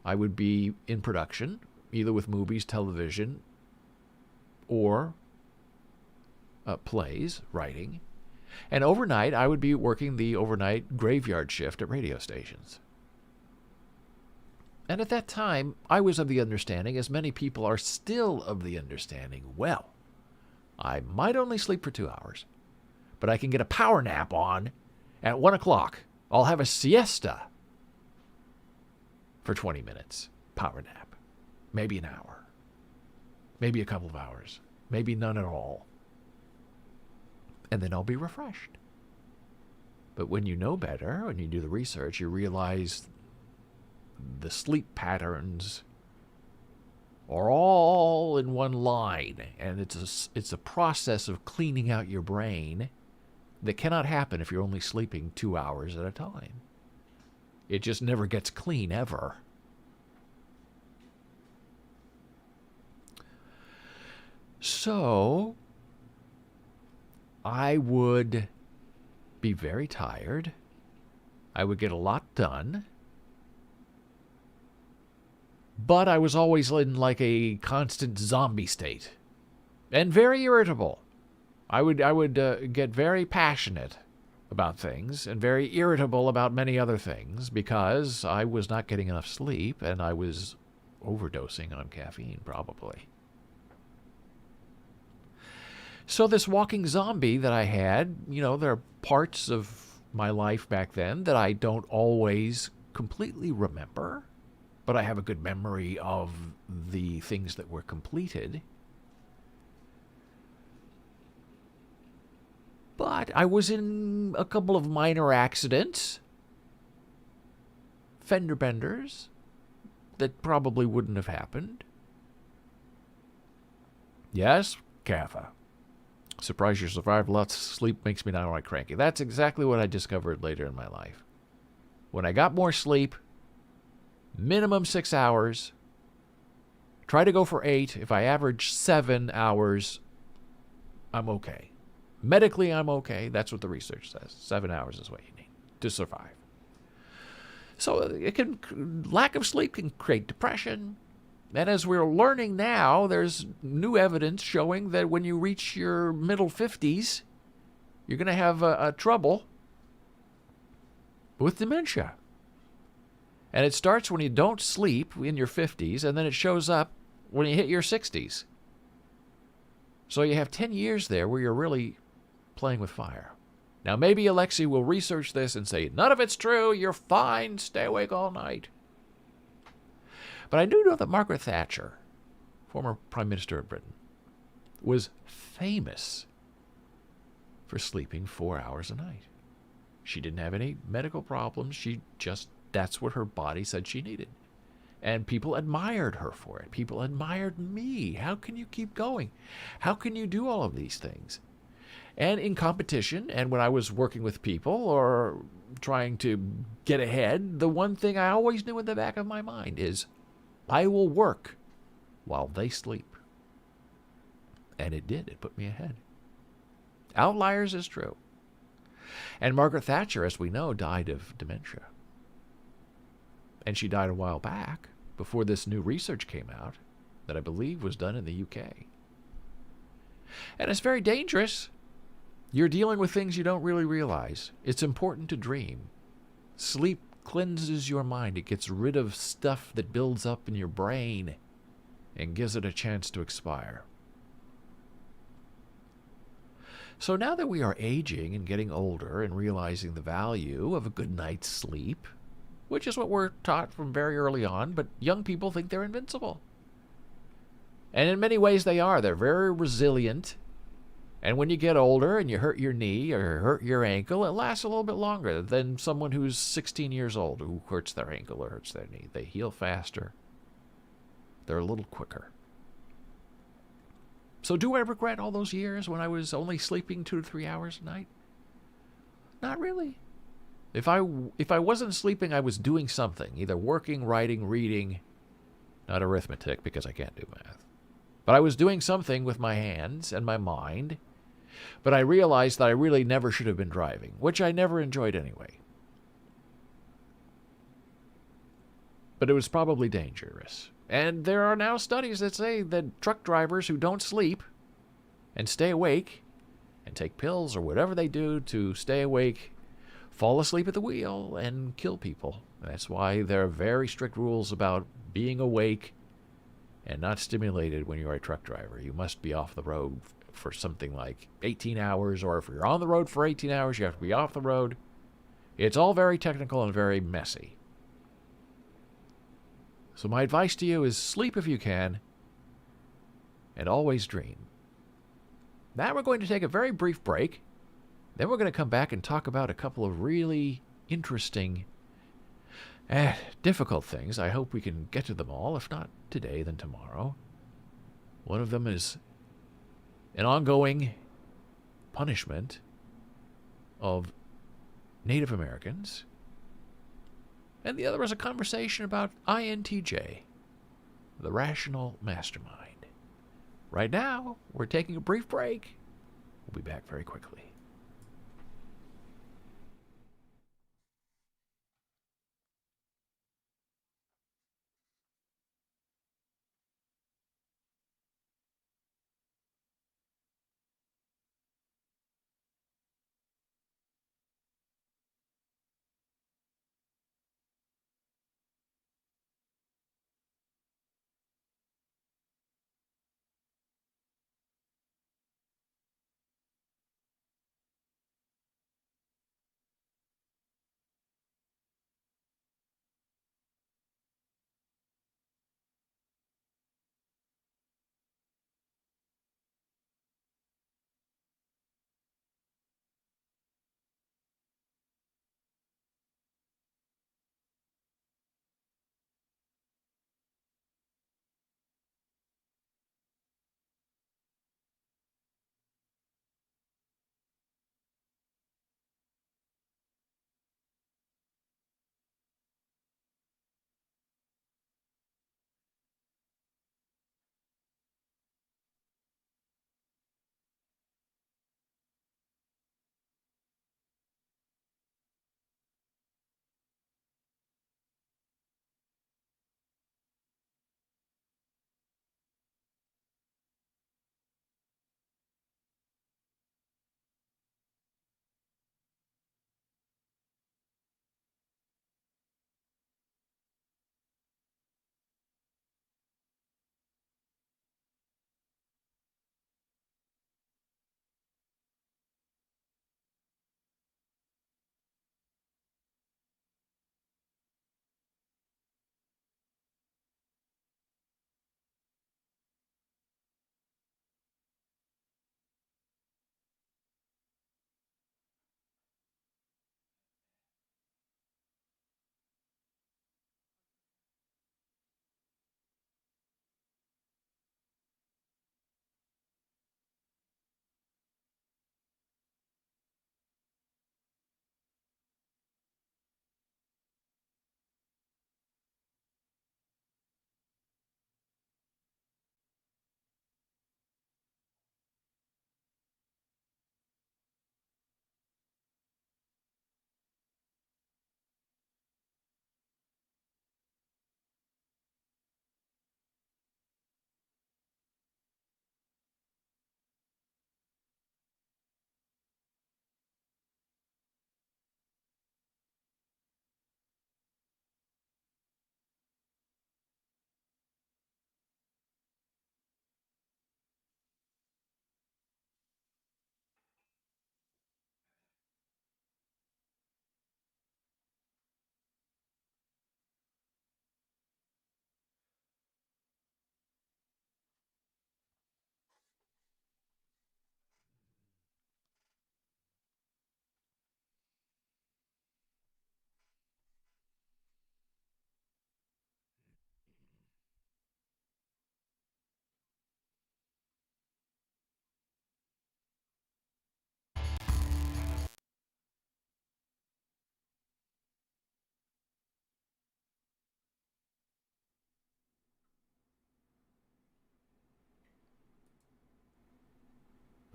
S1: I would be in production, either with movies, television, or plays, writing. And overnight, I would be working the overnight graveyard shift at radio stations. And at that time, I was of the understanding, as many people are still of the understanding, well, I might only sleep for 2 hours, but I can get a power nap on at 1 o'clock. I'll have a siesta for 20 minutes. Power nap. Maybe an hour. Maybe a couple of hours. Maybe none at all. And then I'll be refreshed. But when you know better, when you do the research, you realize the sleep patterns are all in one line. And it's a process of cleaning out your brain that cannot happen if you're only sleeping 2 hours at a time. It just never gets clean, ever. So I would be very tired. I would get a lot done. But I was always in like a constant zombie state. And very irritable. I would get very passionate about things and very irritable about many other things because I was not getting enough sleep and I was overdosing on caffeine, probably. So this walking zombie that I had, there are parts of my life back then that I don't always completely remember, but I have a good memory of the things that were completed. But I was in a couple of minor accidents, fender benders, that probably wouldn't have happened. Yes, Kappa. Surprise, you survived. Lots of sleep makes me downright cranky. That's exactly what I discovered later in my life. When I got more sleep, minimum 6 hours, try to go for 8. If I average 7 hours, I'm okay. Medically, I'm okay. That's what the research says. 7 hours is what you need to survive. So lack of sleep can create depression. And as we're learning now, there's new evidence showing that when you reach your middle 50s, you're going to have a trouble with dementia. And it starts when you don't sleep in your 50s, and then it shows up when you hit your 60s. So you have 10 years there where you're really playing with fire. Now, maybe Alexei will research this and say, none of it's true, you're fine, stay awake all night. But I do know that Margaret Thatcher, former Prime Minister of Britain, was famous for sleeping 4 hours a night. She didn't have any medical problems. That's what her body said she needed. And people admired her for it. People admired me. How can you keep going? How can you do all of these things? And in competition, and when I was working with people or trying to get ahead, the one thing I always knew in the back of my mind is, I will work while they sleep. And it did. It put me ahead. Outliers is true. And Margaret Thatcher, as we know, died of dementia. And she died a while back, before this new research came out, that I believe was done in the UK. And it's very dangerous. You're dealing with things you don't really realize. It's important to dream. Sleep cleanses your mind. It gets rid of stuff that builds up in your brain. and gives it a chance to expire. So now that we are aging and getting older and realizing the value of a good night's sleep, which is what we're taught from very early on, but young people think they're invincible. And in many ways they are. They're very resilient. And when you get older and you hurt your knee or hurt your ankle, it lasts a little bit longer than someone who's 16 years old who hurts their ankle or hurts their knee. They heal faster. They're a little quicker. So do I regret all those years when I was only sleeping 2 to 3 hours a night? Not really. If I wasn't sleeping, I was doing something, either working, writing, reading, not arithmetic because I can't do math. But I was doing something with my hands and my mind, but I realized that I really never should have been driving, which I never enjoyed anyway. But it was probably dangerous. And there are now studies that say that truck drivers who don't sleep and stay awake and take pills or whatever they do to stay awake fall asleep at the wheel and kill people. That's why there are very strict rules about being awake and not stimulated when you're a truck driver. You must be off the road for something like 18 hours, or if you're on the road for 18 hours, you have to be off the road. It's all very technical and very messy. So my advice to you is sleep if you can, and always dream. Now we're going to take a very brief break. Then we're going to come back and talk about a couple of really interesting, difficult things. I hope we can get to them all. If not today, then tomorrow. One of them is an ongoing punishment of Native Americans. And the other is a conversation about INTJ, the rational mastermind. Right now, we're taking a brief break. We'll be back very quickly.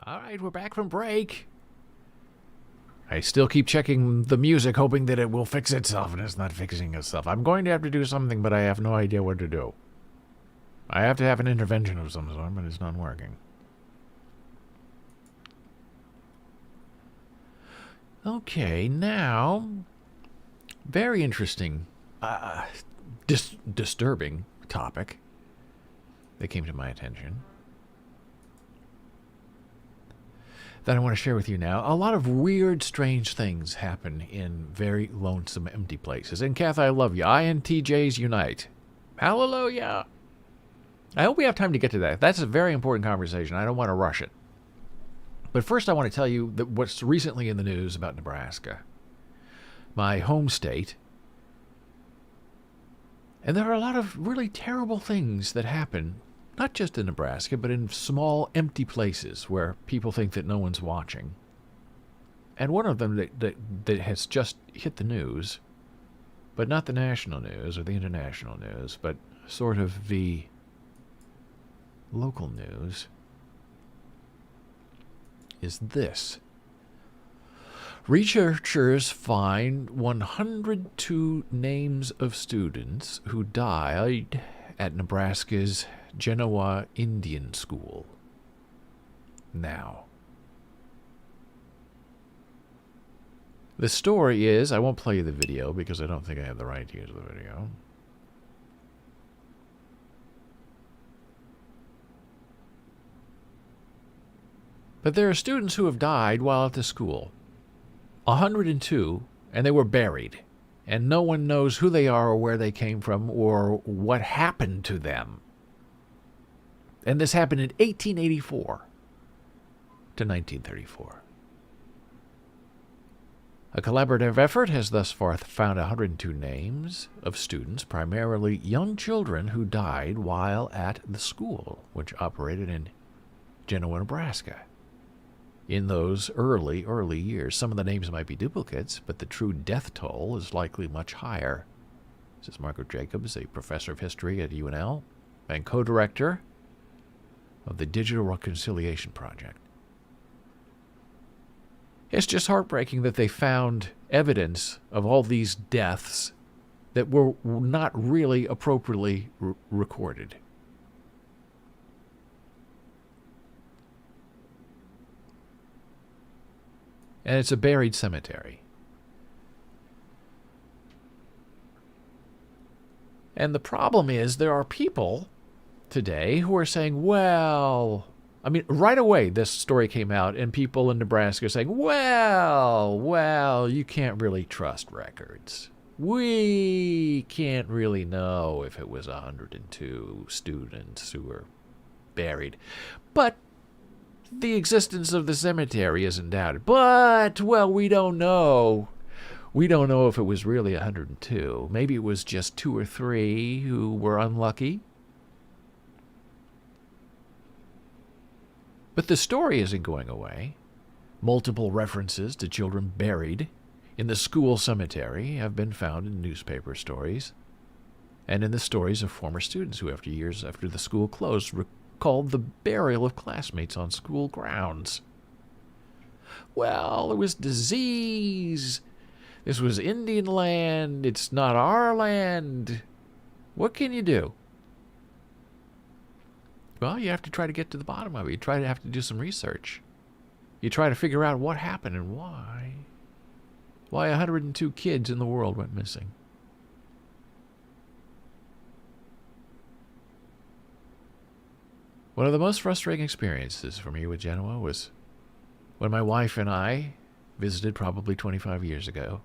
S1: All right, we're back from break. I still keep checking the music, hoping that it will fix itself, and it's not fixing itself. I'm going to have to do something, but I have no idea what to do. I have to have an intervention of some sort, but it's not working. Okay, now, very interesting, disturbing topic that came to my attention that I want to share with you now. A lot of weird, strange things happen in very lonesome, empty places. And Kath, I love you. INTJs unite. Hallelujah. I hope we have time to get to that. That's a very important conversation. I don't want to rush it. But first I want to tell you that what's recently in the news about Nebraska, my home state. And there are a lot of really terrible things that happen, not just in Nebraska, but in small, empty places where people think that no one's watching. And one of them that has just hit the news, but not the national news or the international news, but sort of the local news, is this. Researchers find 102 names of students who died at Nebraska's Janna Indian School. Now, the story is, I won't play you the video because I don't think I have the right to use the video. But there are students who have died while at the school. 102, and they were buried. And no one knows who they are or where they came from or what happened to them. And this happened in 1884 to 1934. A collaborative effort has thus far found 102 names of students, primarily young children who died while at the school, which operated in Janna, Nebraska. In those early years, some of the names might be duplicates, but the true death toll is likely much higher. This is Margaret Jacobs, a professor of history at UNL and co-director of the Digital Reconciliation Project. It's just heartbreaking that they found evidence of all these deaths that were not really appropriately recorded. And it's a buried cemetery. And the problem is there are people today who are saying, well, I mean, right away this story came out and people in Nebraska are saying, well, you can't really trust records. We can't really know if it was 102 students who were buried. But the existence of the cemetery isn't doubted. But, well, we don't know. We don't know if it was really 102. Maybe it was just 2 or 3 who were unlucky. But the story isn't going away. Multiple references to children buried in the school cemetery have been found in newspaper stories and in the stories of former students who, after years after the school closed, recalled the burial of classmates on school grounds. Well, it was disease. This was Indian land. It's not our land. What can you do? Well, you have to try to get to the bottom of it. You try to have to do some research. You try to figure out what happened and why. Why 102 kids in the world went missing. One of the most frustrating experiences for me with Janna was when my wife and I visited probably 25 years ago.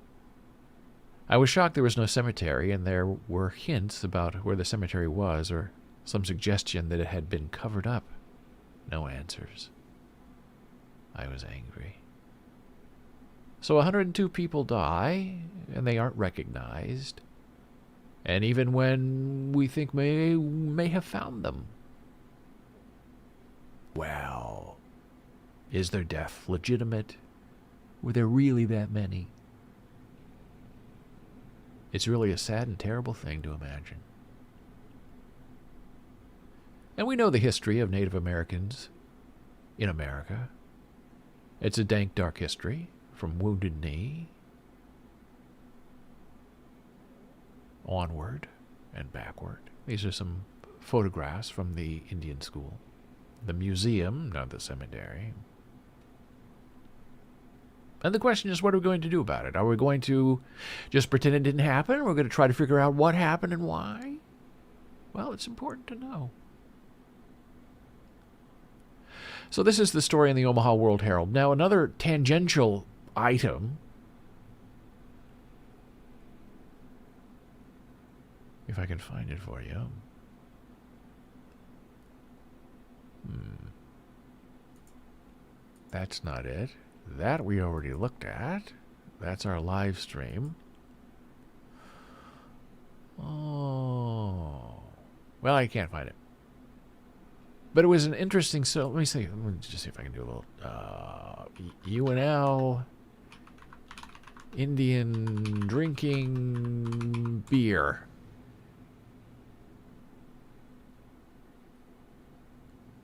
S1: I was shocked there was no cemetery, and there were hints about where the cemetery was or some suggestion that it had been covered up. No answers. I was angry. So 102 people die, and they aren't recognized. And even when we think may have found them, well, is their death legitimate? Were there really that many? It's really a sad and terrible thing to imagine. And we know the history of Native Americans in America. It's a dank, dark history from Wounded Knee onward and backward. These are some photographs from the Indian school. The museum, not the cemetery. And the question is, what are we going to do about it? Are we going to just pretend it didn't happen? Or are we going to try to figure out what happened and why? Well, it's important to know. So this is the story in the Omaha World Herald. Now, another tangential item, if I can find it for you. That's not it. That we already looked at. That's our live stream. Oh. Well, I can't find it. But it was an interesting... So let me see. Let me just see if I can do a little... UNL... Indian drinking beer.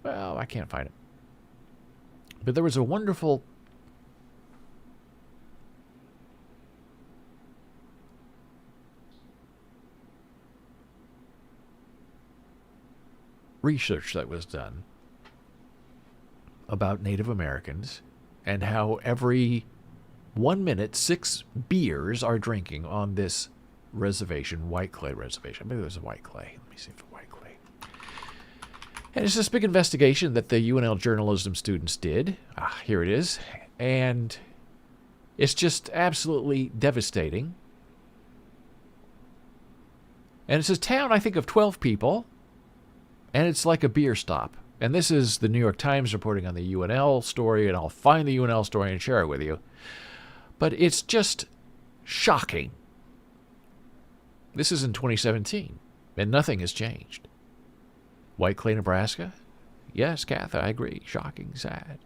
S1: Well, I can't find it. But there was a wonderful... research that was done about Native Americans and how every 1 minute 6 beers are drinking on this reservation, White Clay Reservation. Maybe there's a White Clay. Let me see if it's White Clay. And it's this big investigation that the UNL journalism students did. Here it is. And it's just absolutely devastating. And it's a town, I think, of 12 people. And it's like a beer stop. And this is the New York Times reporting on the UNL story, and I'll find the UNL story and share it with you. But it's just shocking. This is in 2017, and nothing has changed. White Clay, Nebraska? Yes, Kath, I agree. Shocking, sad.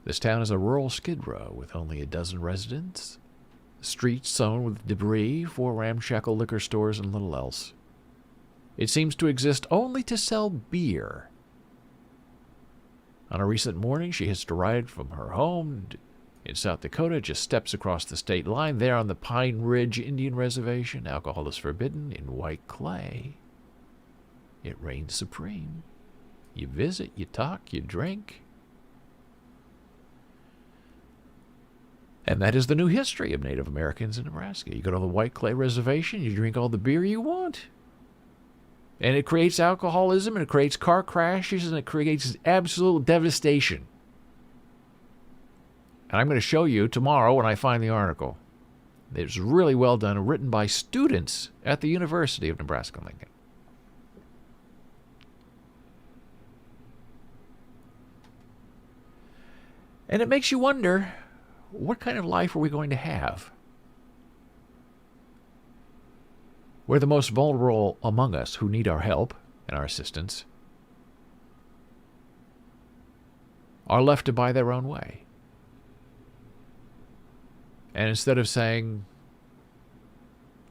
S1: This town is a rural skid row with only a dozen residents. The streets sown with debris, 4 ramshackle liquor stores, and little else. It seems to exist only to sell beer. On a recent morning, she hitched a ride from her home in South Dakota, just steps across the state line. There on the Pine Ridge Indian Reservation, alcohol is forbidden. In White Clay, it reigns supreme. You visit, you talk, you drink. And that is the new history of Native Americans in Nebraska. You go to the White Clay Reservation, you drink all the beer you want. And it creates alcoholism, and it creates car crashes, and it creates absolute devastation. And I'm going to show you tomorrow when I find the article. It's really well done, written by students at the University of Nebraska-Lincoln. And it makes you wonder, what kind of life are we going to have? We're the most vulnerable among us who need our help and our assistance are left to buy their own way. And instead of saying,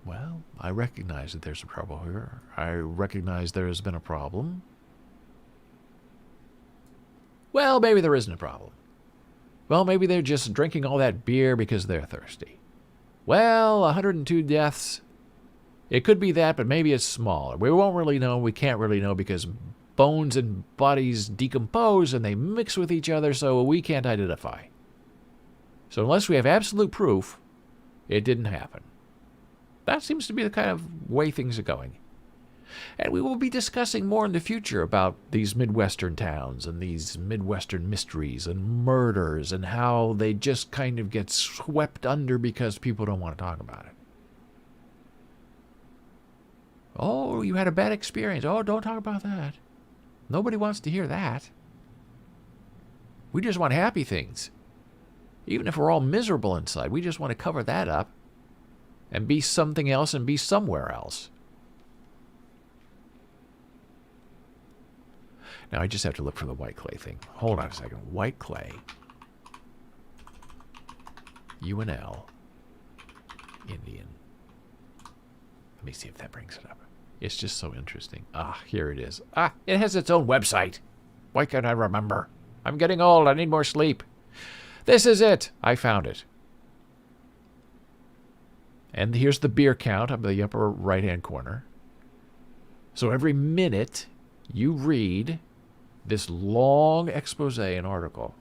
S1: well, I recognize that there's a trouble here. I recognize there has been a problem. Well, maybe there isn't a problem. Well, maybe they're just drinking all that beer because they're thirsty. Well, 102 deaths. It could be that, but maybe it's smaller. We won't really know. We can't really know because bones and bodies decompose and they mix with each other, so we can't identify. So unless we have absolute proof, it didn't happen. That seems to be the kind of way things are going. And we will be discussing more in the future about these Midwestern towns and these Midwestern mysteries and murders and how they just kind of get swept under because people don't want to talk about it. Oh, you had a bad experience. Oh, don't talk about that. Nobody wants to hear that. We just want happy things. Even if we're all miserable inside, we just want to cover that up and be something else and be somewhere else. Now, I just have to look for the White Clay thing. Hold on a second. White Clay. UNL. Indian. Let me see if that brings it up. It's just so interesting. Here it is. It has its own website. Why can't I remember? I'm getting old. I need more sleep. This is it. I found it. And here's the beer count up in the upper right-hand corner. So every minute you read this long expose and article,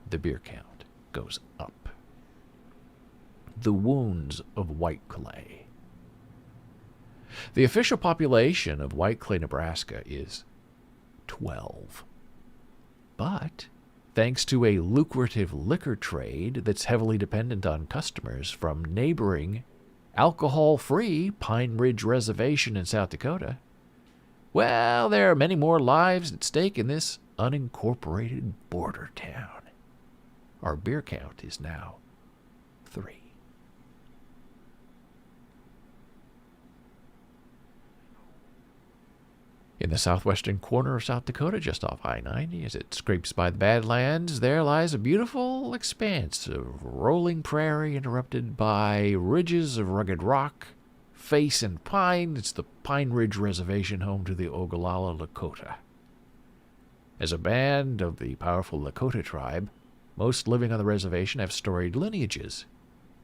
S1: the beer count goes up. The wounds of White Clay. The official population of White Clay, Nebraska is 12. But thanks to a lucrative liquor trade that's heavily dependent on customers from neighboring alcohol-free Pine Ridge Reservation in South Dakota, well, there are many more lives at stake in this unincorporated border town. Our beer count is now 3. In the southwestern corner of South Dakota, just off I-90, as it scrapes by the Badlands, there lies a beautiful expanse of rolling prairie interrupted by ridges of rugged rock, face and pine. It's the Pine Ridge Reservation, home to the Ogallala Lakota. As a band of the powerful Lakota tribe, most living on the reservation have storied lineages,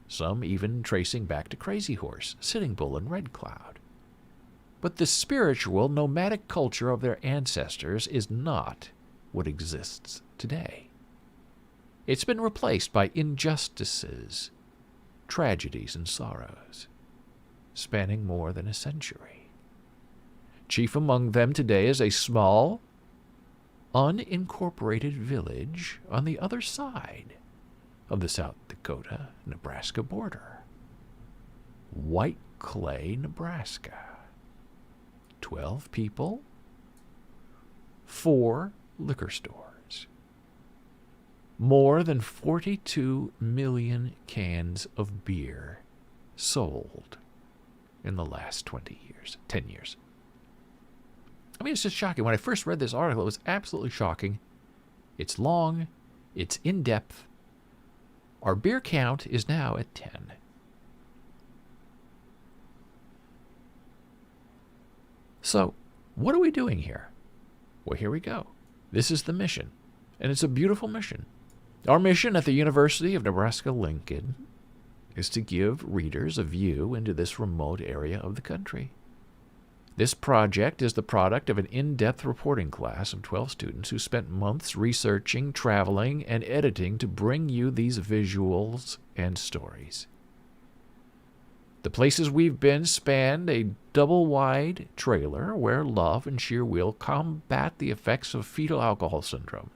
S1: some even tracing back to Crazy Horse, Sitting Bull, and Red Cloud. But the spiritual, nomadic culture of their ancestors is not what exists today. It's been replaced by injustices, tragedies, and sorrows, spanning more than a century. Chief among them today is a small, unincorporated village on the other side of the South Dakota-Nebraska border. White Clay, Nebraska. 12 people, 4 liquor stores, more than 42 million cans of beer sold in the last 10 years. I mean, it's just shocking. When I first read this article, it was absolutely shocking. It's long, it's in-depth. Our beer count is now at 10. So, what are we doing here? Well, here we go. This is the mission, and it's a beautiful mission. Our mission at the University of Nebraska-Lincoln is to give readers a view into this remote area of the country. This project is the product of an in-depth reporting class of 12 students who spent months researching, traveling, and editing to bring you these visuals and stories. The places we've been spanned a double-wide trailer where love and sheer will combat the effects of fetal alcohol syndrome,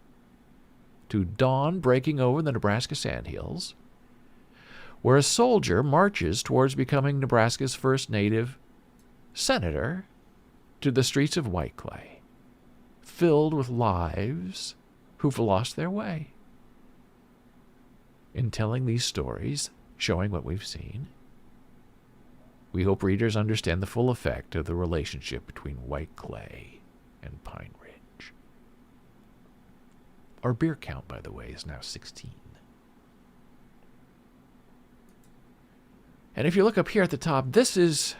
S1: to dawn breaking over the Nebraska sandhills, where a soldier marches towards becoming Nebraska's first native senator, to the streets of White Clay, filled with lives who've lost their way. In telling these stories, showing what we've seen, we hope readers understand the full effect of the relationship between White Clay and Pine Ridge. Our beer count, by the way, is now 16. And if you look up here at the top, this is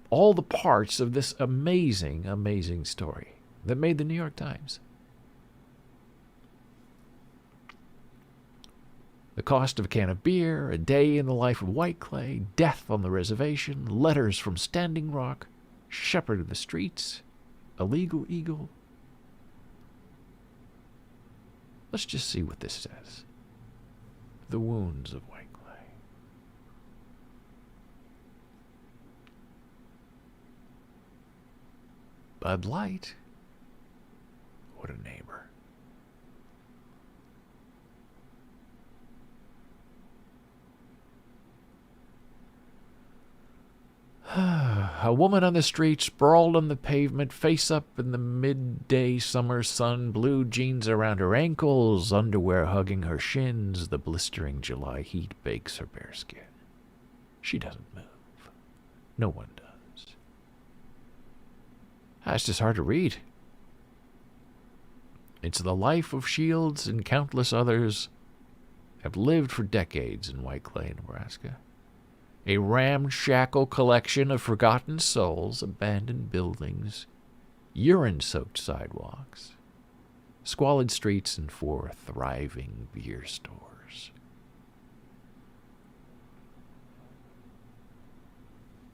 S1: all the parts of this amazing, amazing story that made the New York Times. The cost of a can of beer, a day in the life of White Clay, death on the reservation, letters from Standing Rock, shepherd of the streets, illegal eagle. Let's just see what this says. The wounds of White Clay. Bud Light. What a neighbor. A woman on the street, sprawled on the pavement, face up in the midday summer sun, blue jeans around her ankles, underwear hugging her shins. The blistering July heat bakes her bare skin. She doesn't move. No one does. It's just hard to read. It's the life of Shields and countless others have lived for decades in White Clay, Nebraska. A ramshackle collection of forgotten souls, abandoned buildings, urine-soaked sidewalks, squalid streets, and 4 thriving beer stores.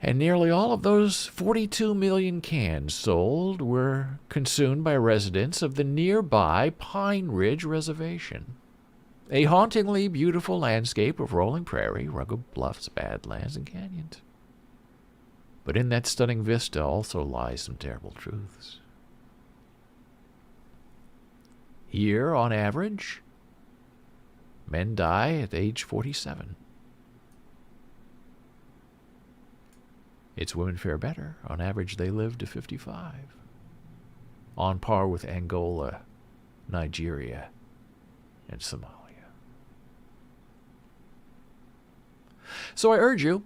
S1: And nearly all of those 42 million cans sold were consumed by residents of the nearby Pine Ridge Reservation, a hauntingly beautiful landscape of rolling prairie, rugged bluffs, badlands, and canyons. But in that stunning vista also lies some terrible truths. Here, on average, men die at age 47. Its women fare better. On average, they live to 55. On par with Angola, Nigeria, and Somalia. So I urge you,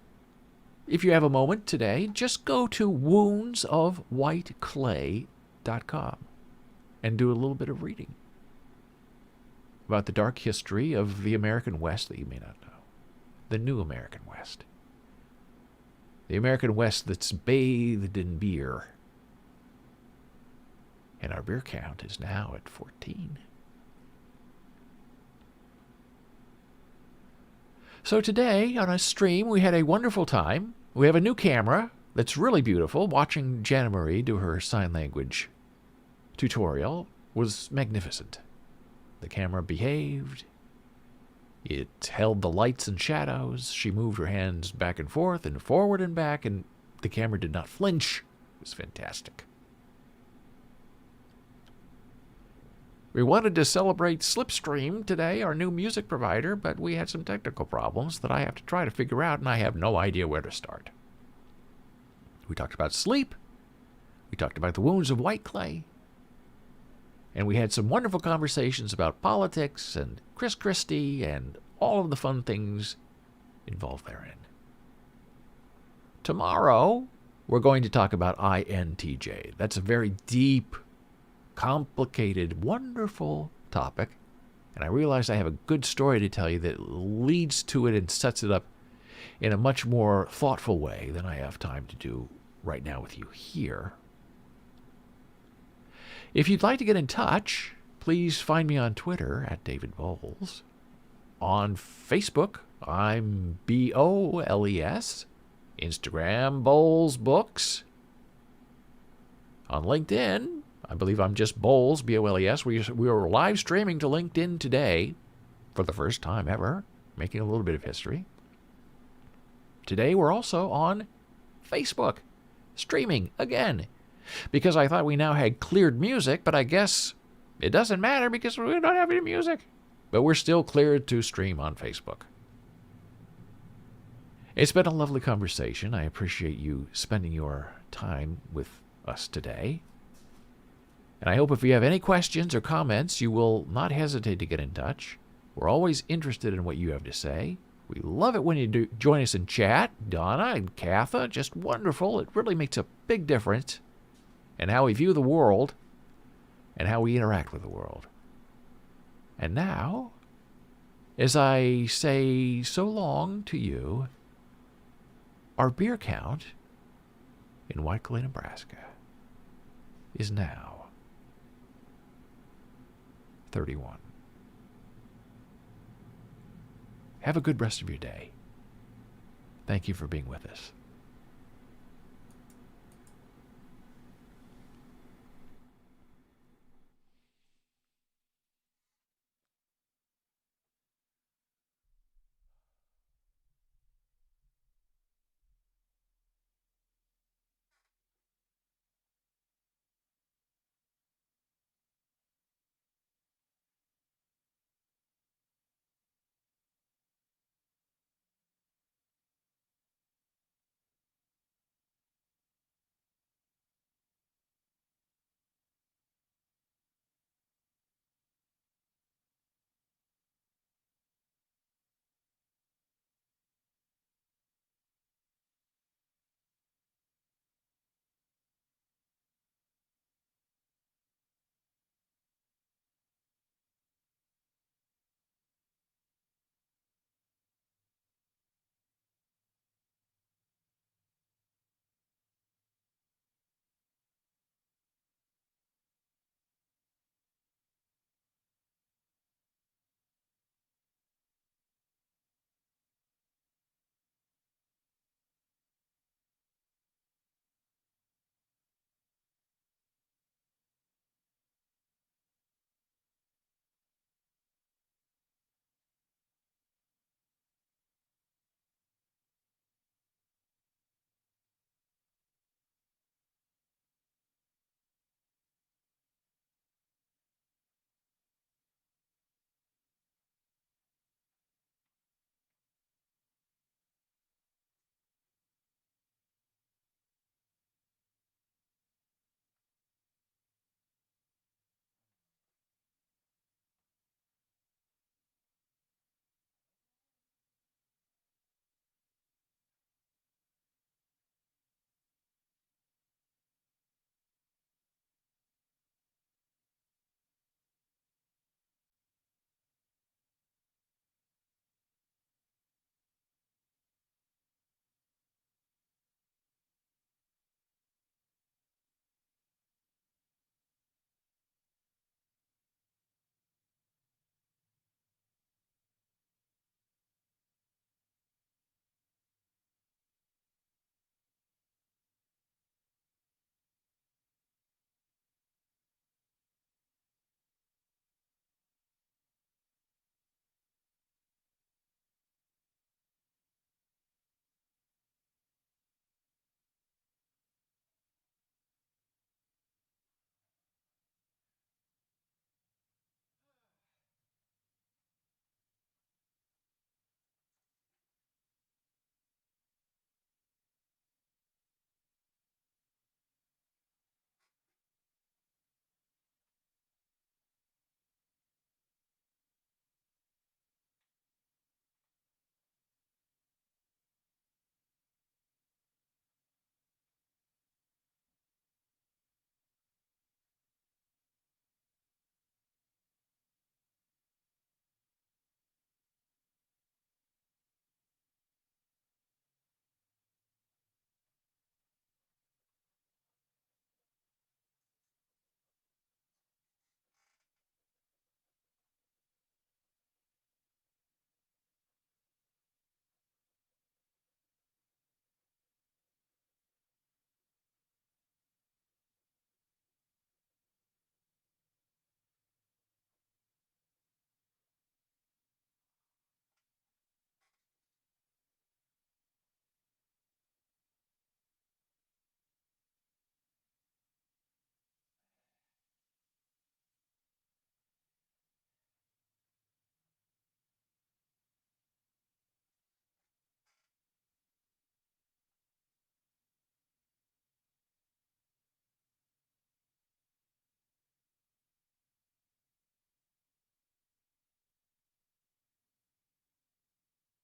S1: if you have a moment today, just go to woundsofwhiteclay.com and do a little bit of reading about the dark history of the American West that you may not know. The new American West. The American West that's bathed in beer. And our beer count is now at 14. So today, on a stream, we had a wonderful time. We have a new camera that's really beautiful. Watching Janna Marie do her sign language tutorial was magnificent. The camera behaved. It held the lights and shadows. She moved her hands back and forth and forward and back, and the camera did not flinch. It was fantastic. We wanted to celebrate Slipstream today, our new music provider, but we had some technical problems that I have to try to figure out, and I have no idea where to start. We talked about sleep. We talked about the wounds of white clay. And we had some wonderful conversations about politics and Chris Christie and all of the fun things involved therein. Tomorrow, we're going to talk about INTJ. That's a very deep, complicated, wonderful topic. And I realize I have a good story to tell you that leads to it and sets it up in a much more thoughtful way than I have time to do right now with you here. If you'd like to get in touch, please find me on Twitter at David Boles. On Facebook, I'm Boles. Instagram, Boles Books. On LinkedIn, I believe I'm just Boles, Boles. We were live streaming to LinkedIn today for the first time ever, making a little bit of history. Today, we're also on Facebook, streaming again. Because I thought we now had cleared music, but I guess it doesn't matter because we don't have any music. But we're still cleared to stream on Facebook. It's been a lovely conversation. I appreciate you spending your time with us today. And I hope if you have any questions or comments, you will not hesitate to get in touch. We're always interested in what you have to say. We love it when you do join us in chat. Donna and Katha, just wonderful. It really makes a big difference and how we view the world, and how we interact with the world. And now, as I say so long to you, our beer count in White Clay, Nebraska is now 31. Have a good rest of your day. Thank you for being with us.